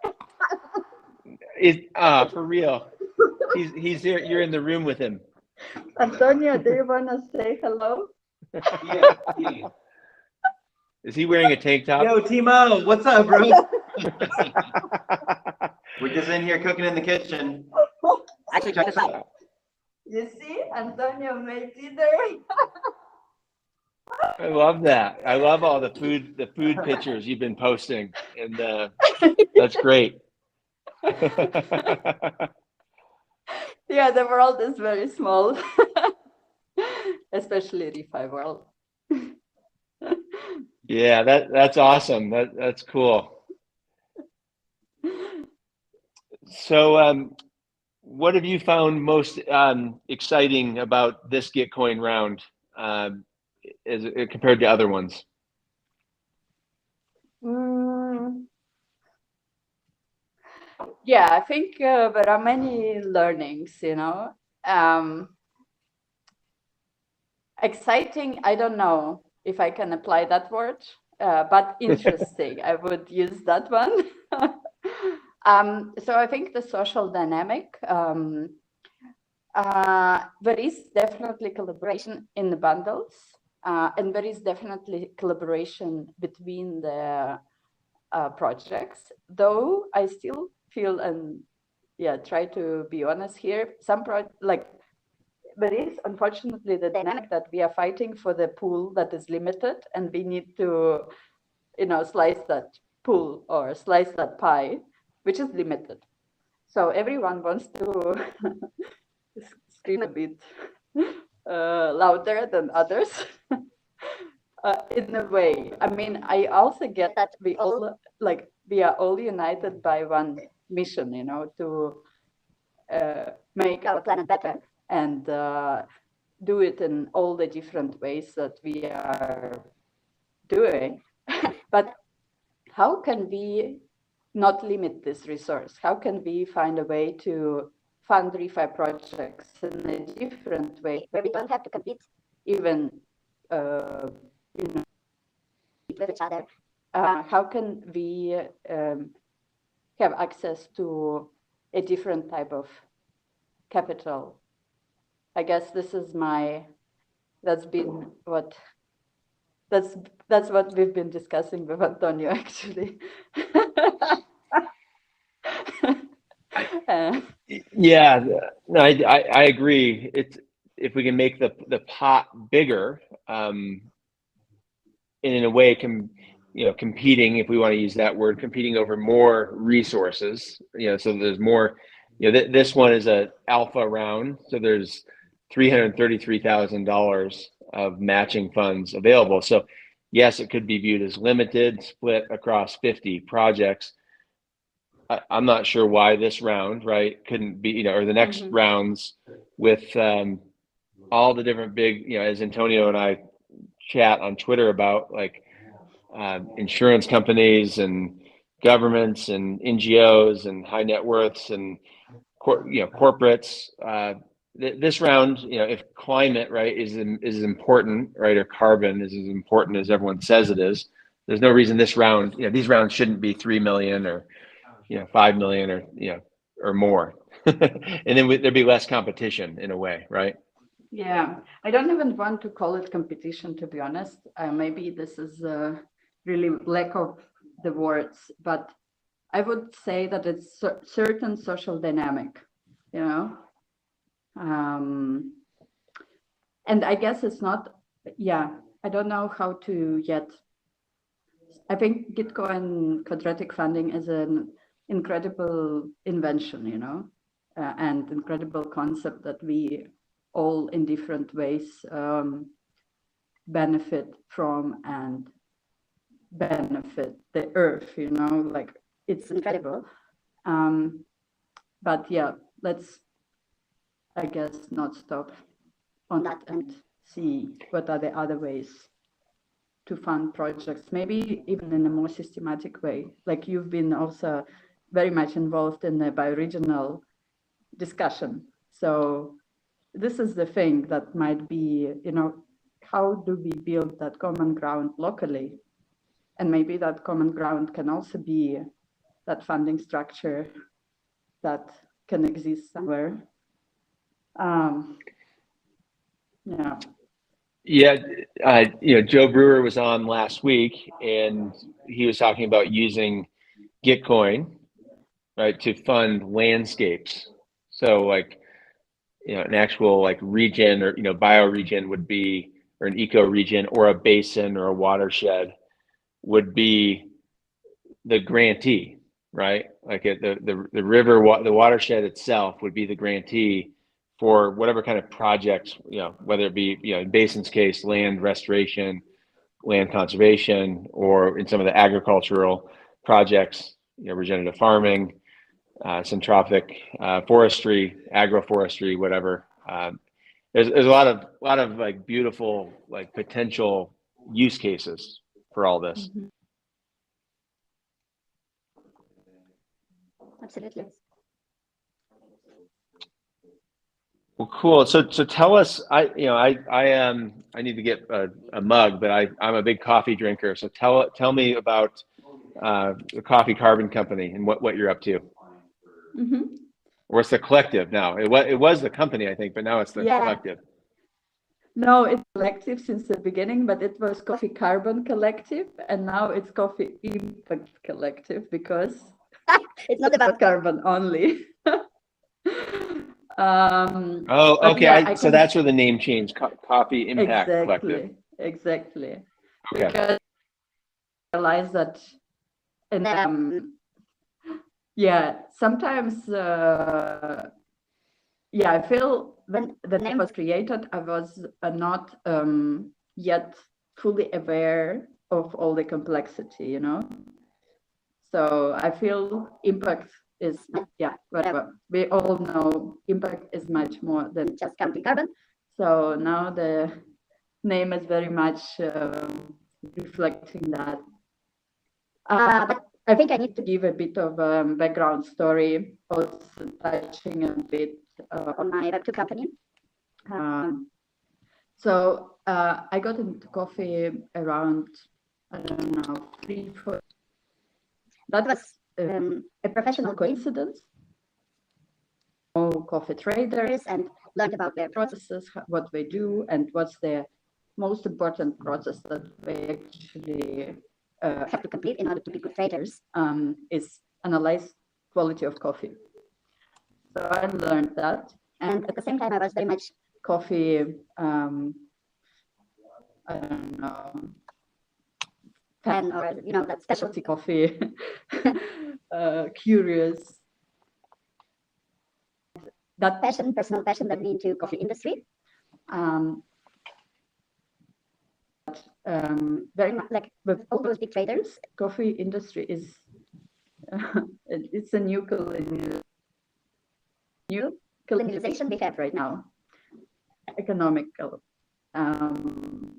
For real. He's there. You're in the room with him. Antonio, do you want to say hello? Yeah. Is he wearing a tank top? Yo, Timo, what's up, bro? We're just in here cooking in the kitchen. Actually, check this out. You see, Antonio made dinner. I love that. I love all the food pictures you've been posting, and that's great. Yeah, the world is very small, especially refi world. Yeah, that's awesome. That's cool. So, what have you found most exciting about this Gitcoin round as compared to other ones? Yeah, I think there are many learnings, you know. Exciting, I don't know if I can apply that word, but interesting, I would use that one. So I think the social dynamic, there is definitely collaboration in the bundles, and there is definitely collaboration between the projects, though I still feel, and yeah, try to be honest here, there is unfortunately the dynamic that we are fighting for the pool that is limited, and we need to, you know, slice that pool or slice that pie, which is limited. So everyone wants to scream a bit louder than others. In a way, I mean, I also get that we are all united by one mission, you know, to make our planet better and do it in all the different ways that we are doing. But how can we not limit this resource? How can we find a way to fund refi projects in a different way where we don't have to compete even you know, with each other? How can we have access to a different type of capital? I guess this is that's what we've been discussing with Antonio, actually. Yeah, no, I agree. It's if we can make the pot bigger, and in a way, competing, if we want to use that word, competing over more resources. So there's more. This one is a alpha round, so there's $333,000 of matching funds available. So yes, it could be viewed as limited, split across 50 projects. I'm not sure why this round, right, couldn't be, or the next rounds with all the different big, as Antonio and I chat on Twitter about, like insurance companies and governments and NGOs and high net worths and corporates. This round, if climate, right, is important, right, or carbon is as important as everyone says it is, there's no reason this round, these rounds shouldn't be 3 million or 5 million or more. And then there'd be less competition in a way, right? Yeah, I don't even want to call it competition, to be honest. Maybe this is really lack of the words, but I would say that it's certain social dynamic, and I guess it's not, I don't know how to yet. I think Gitcoin quadratic funding is an incredible invention, and incredible concept that we all in different ways benefit from and benefit the earth, like it's incredible. But yeah, let's, I guess, not stop on that and see what are the other ways to fund projects, maybe even in a more systematic way. Like you've been also very much involved in the bioregional discussion. So this is the thing that might be, how do we build that common ground locally? And maybe that common ground can also be that funding structure that can exist somewhere. Joe Brewer was on last week, and he was talking about using Gitcoin, right, to fund landscapes. So like, an actual like region or bioregion would be, or an ecoregion or a basin or a watershed would be the grantee, right? Like the river, the watershed itself would be the grantee for whatever kind of projects, whether it be, in basin's case, land restoration, land conservation, or in some of the agricultural projects, regenerative farming, syntrophic forestry, agroforestry, whatever. There's a lot of like beautiful like potential use cases for all this. Mm-hmm. Absolutely. Well, cool. So tell us. I need to get a mug, but I'm a big coffee drinker. So tell me about the Coffee Carbon Company and what you're up to. Mm-hmm. Or it's the collective now. It was the company, I think, but now it's the collective. No, it's collective since the beginning, but it was Coffee Carbon Collective, and now it's Coffee Impact Collective because it's not about carbon only. Okay. Yeah, so that's where the name changed. Coffee Impact Collective. Exactly. Okay. Because I realized that, and sometimes, I feel when the name was created, I was not yet fully aware of all the complexity, So I feel impact is, whatever. We all know impact is much more than just counting carbon. So now the name is very much reflecting that. But I think I need to give a bit of background story, also touching a bit on my Web2 company. So I got into coffee around, I don't know, 3-4. That was a professional coincidence. Coffee traders and learned about their processes, what they do, and what's the most important process that they actually have to complete in order to be good traders is analyze quality of coffee. So I learned that, and at the same time I was very much coffee, I don't know, fan, or that specialty coffee curious. That personal passion led me into coffee industry. Very much like with all those big traders, coffee industry is it's a new colonialization we have right now, economical, and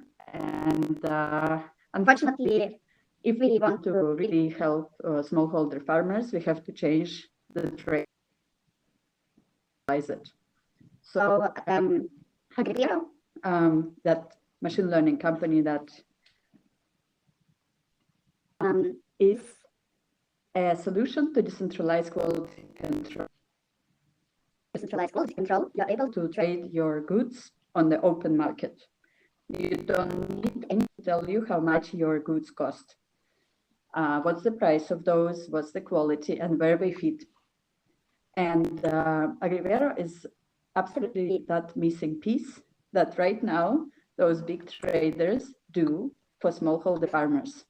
unfortunately, if we want to really help smallholder farmers, we have to change the trade. It. So Agrivero, that machine learning company that is a solution to decentralized quality control. Decentralized quality control, you're able to trade your goods on the open market. You don't need anyone to tell you how much your goods cost. What's the price of those, what's the quality, and where they fit. And Agrivero is absolutely that missing piece that right now those big traders do for smallholder farmers.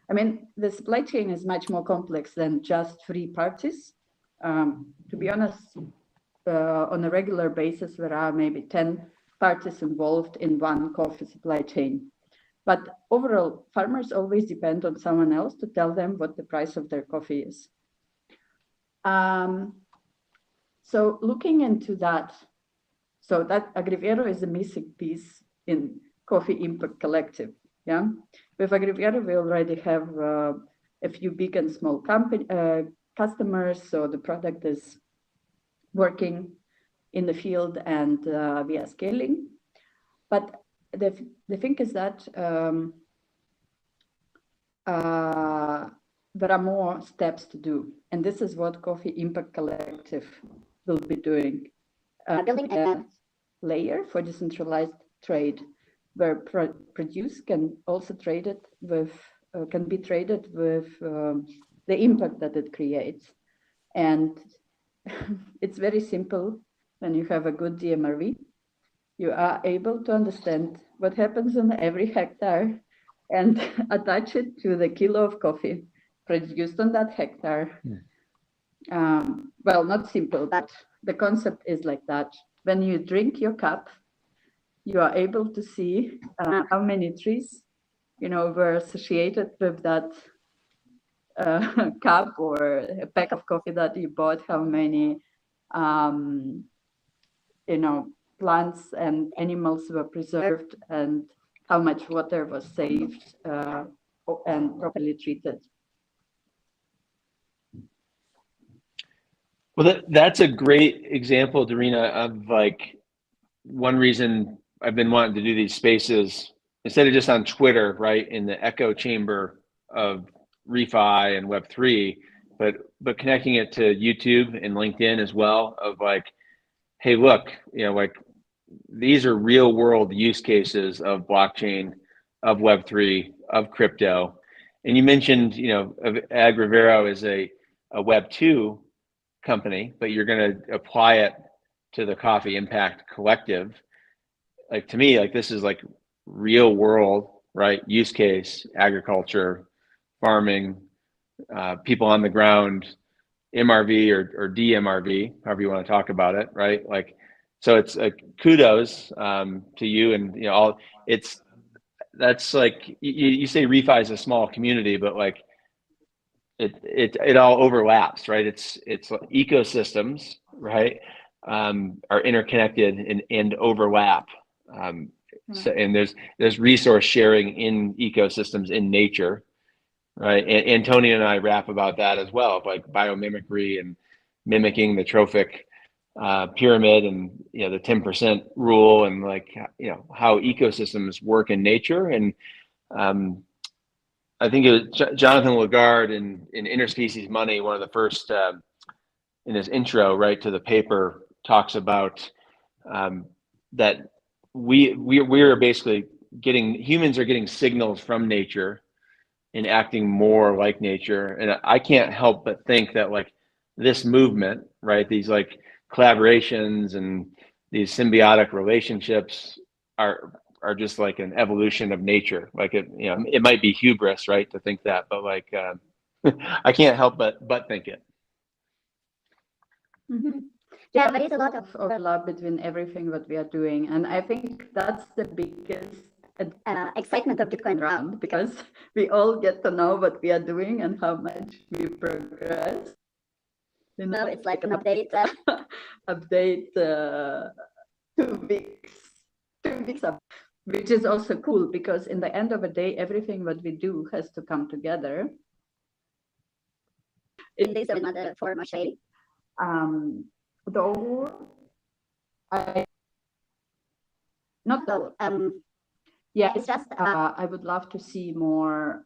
I mean, the supply chain is much more complex than just 3 parties. To be honest, on a regular basis, there are maybe 10 parties involved in one coffee supply chain. But overall, farmers always depend on someone else to tell them what the price of their coffee is. So looking into that, so that Agrivero is a missing piece in Coffee Impact Collective. Yeah, with Agrivero, we already have a few big and small customers, so the product is working in the field and we are scaling. But the thing is that there are more steps to do, and this is what Coffee Impact Collective will be doing. Building a layer for decentralized trade where produce can also trade it with, can be traded with the impact that it creates. And it's very simple. When you have a good DMRV, you are able to understand what happens on every hectare and attach it to the kilo of coffee produced on that hectare. Well, not simple, but the concept is like that. When you drink your cup, you are able to see how many trees, were associated with that cup or a pack of coffee that you bought, how many, plants and animals were preserved, and how much water was saved and properly treated. Well, that's a great example, Darina, of like one reason I've been wanting to do these spaces instead of just on Twitter, right, in the echo chamber of refi and Web3, but connecting it to YouTube and LinkedIn as well, of like, hey, look, like these are real world use cases of blockchain, of Web3, of crypto. And you mentioned, Ag Rivero is a Web2 company, but you're going to apply it to the Coffee Impact Collective. Like, to me, like this is like real world, right? Use case, agriculture, farming, people on the ground, MRV or DMRV, however you want to talk about it, right? Like, so it's kudos to you and all. That's like you say refi is a small community, but like it all overlaps, right? It's ecosystems, right? Are interconnected and overlap. So, and there's resource sharing in ecosystems in nature, right? And Antonio and I rap about that as well, like biomimicry and mimicking the trophic pyramid and the 10% rule and like how ecosystems work in nature. And I think it was Jonathan Lagarde in Interspecies Money, one of the first in his intro, right, to the paper, talks about that we are basically humans are getting signals from nature and acting more like nature. And I can't help but think that like this movement, right, these like collaborations and these symbiotic relationships are just like an evolution of nature. Like it might be hubris, right, to think that, but like I can't help but think it. Mm-hmm. Yeah, there is a lot of overlap between everything that we are doing, and I think that's the biggest excitement of Gitcoin Round, because we all get to know what we are doing and how much we progress. It's like an update, update 2 weeks up, which is also cool because in the end of the day, everything what we do has to come together. In this another form of shape. Though yeah, it's just I would love to see more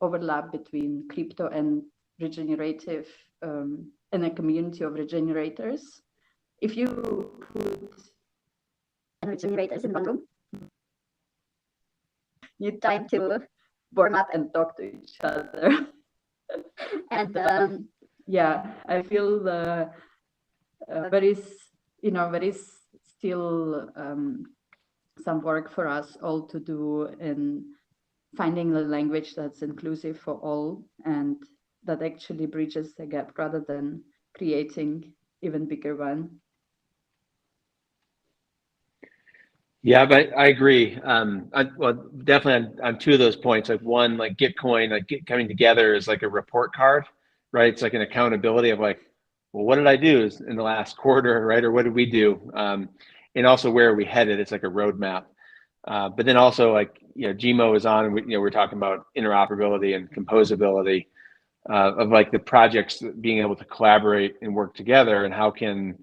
overlap between crypto and regenerative in a community of regenerators. If you put regenerators in one room, need time to warm up and talk to each other. And yeah, I feel there is still some work for us all to do in finding a language that's inclusive for all and that actually bridges the gap rather than creating even bigger one. Yeah, but I agree. Well, definitely on 2 of those points. Like one, like Gitcoin, like coming together is like a report card, right? It's like an accountability of like, well, what did I do in the last quarter, right? Or what did we do? And also where are we headed? It's like a roadmap. But then also like, GMO is on, and we're talking about interoperability and composability of like the projects being able to collaborate and work together, and how can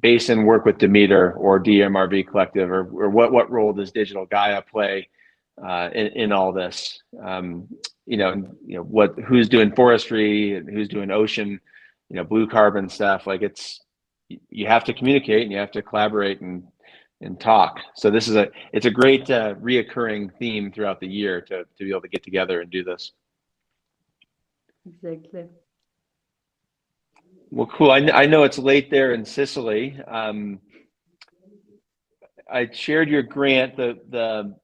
Basin work with Demeter or DMRV Collective, or what role does Digital Gaia play in all this? Who's doing forestry and who's doing ocean, blue carbon stuff. Like you have to communicate and you have to collaborate and talk. So this is it's a great reoccurring theme throughout the year to be able to get together and do this. Exactly. Well, cool. I know it's late there in Sicily. I shared your grant, the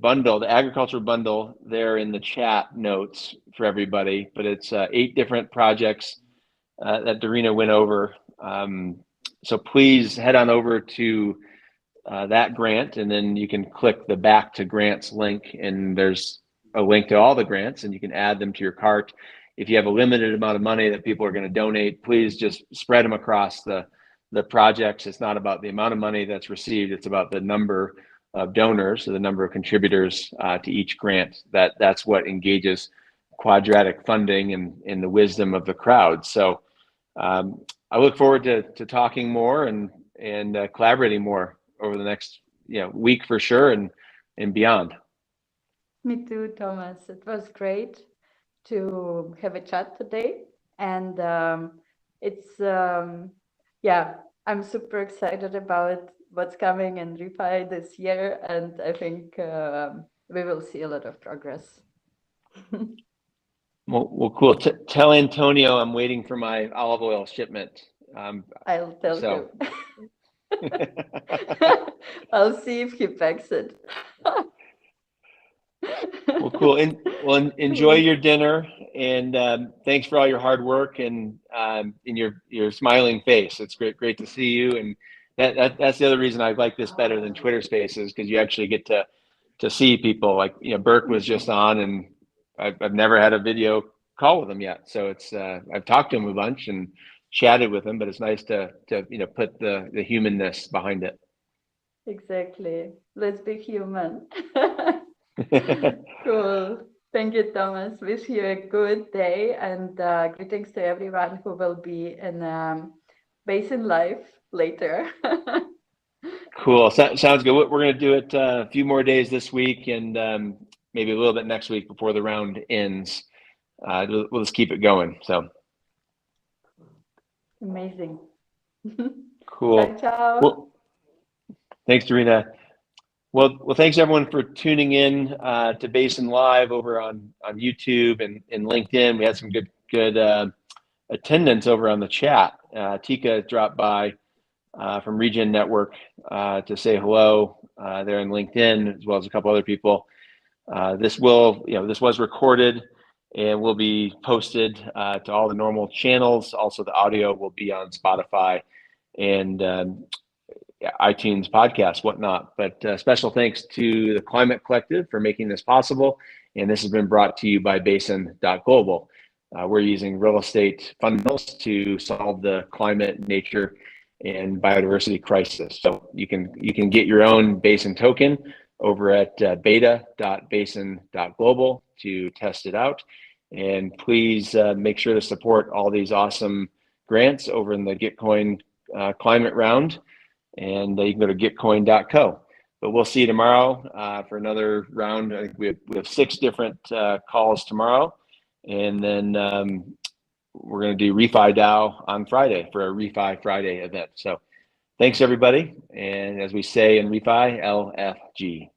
bundle, the agriculture bundle there in the chat notes for everybody, but it's 8 different projects that Darina went over. So please head on over to that grant, and then you can click the back to grants link, and there's a link to all the grants, and you can add them to your cart. If you have a limited amount of money that people are going to donate, please just spread them across the projects. It's not about the amount of money that's received, it's about the number of donors, so the number of contributors to each grant. That's what engages quadratic funding and the wisdom of the crowd. So I look forward to talking more and collaborating more over the next week for sure, and beyond. Me too, Thomas. It was great to have a chat today, and it's yeah, I'm super excited about what's coming in ReFi this year, and I think we will see a lot of progress. Well, cool. Tell Antonio I'm waiting for my olive oil shipment. I'll tell so. him. I'll see if he packs it. Well, cool. Enjoy your dinner, and thanks for all your hard work and in your smiling face. It's great to see you, and that's the other reason I like this better than Twitter Spaces, because you actually get to see people. Like Burke was just on, and I've never had a video call with him yet, so it's I've talked to him a bunch and chatted with him, but it's nice to put the humanness behind it. Exactly. Let's be human. Cool. Thank you, Thomas. Wish you a good day, and greetings to everyone who will be in basin.live later. Cool. Sounds good. We're going to do it a few more days this week, and maybe a little bit next week before the round ends. We'll just keep it going. So amazing. Cool. Ciao. Well, thanks, Darina. Well, thanks everyone for tuning in to Basin Live over on YouTube and LinkedIn. We had some good attendance over on the chat. Tika dropped by from Regen Network to say hello there in LinkedIn, as well as a couple other people. This was recorded and will be posted to all the normal channels. Also, the audio will be on Spotify and iTunes podcasts, whatnot. But special thanks to the Climate Collective for making this possible. And this has been brought to you by basin.global. We're using real estate fundamentals to solve the climate, nature, and biodiversity crisis. So you can get your own Basin token over at beta.basin.global to test it out. And please make sure to support all these awesome grants over in the Gitcoin Climate Round. And you can go to gitcoin.co. But we'll see you tomorrow for another round. I think we have 6 different calls tomorrow. And then we're going to do ReFi DAO on Friday for a ReFi Friday event. So thanks, everybody. And as we say in ReFi, LFG.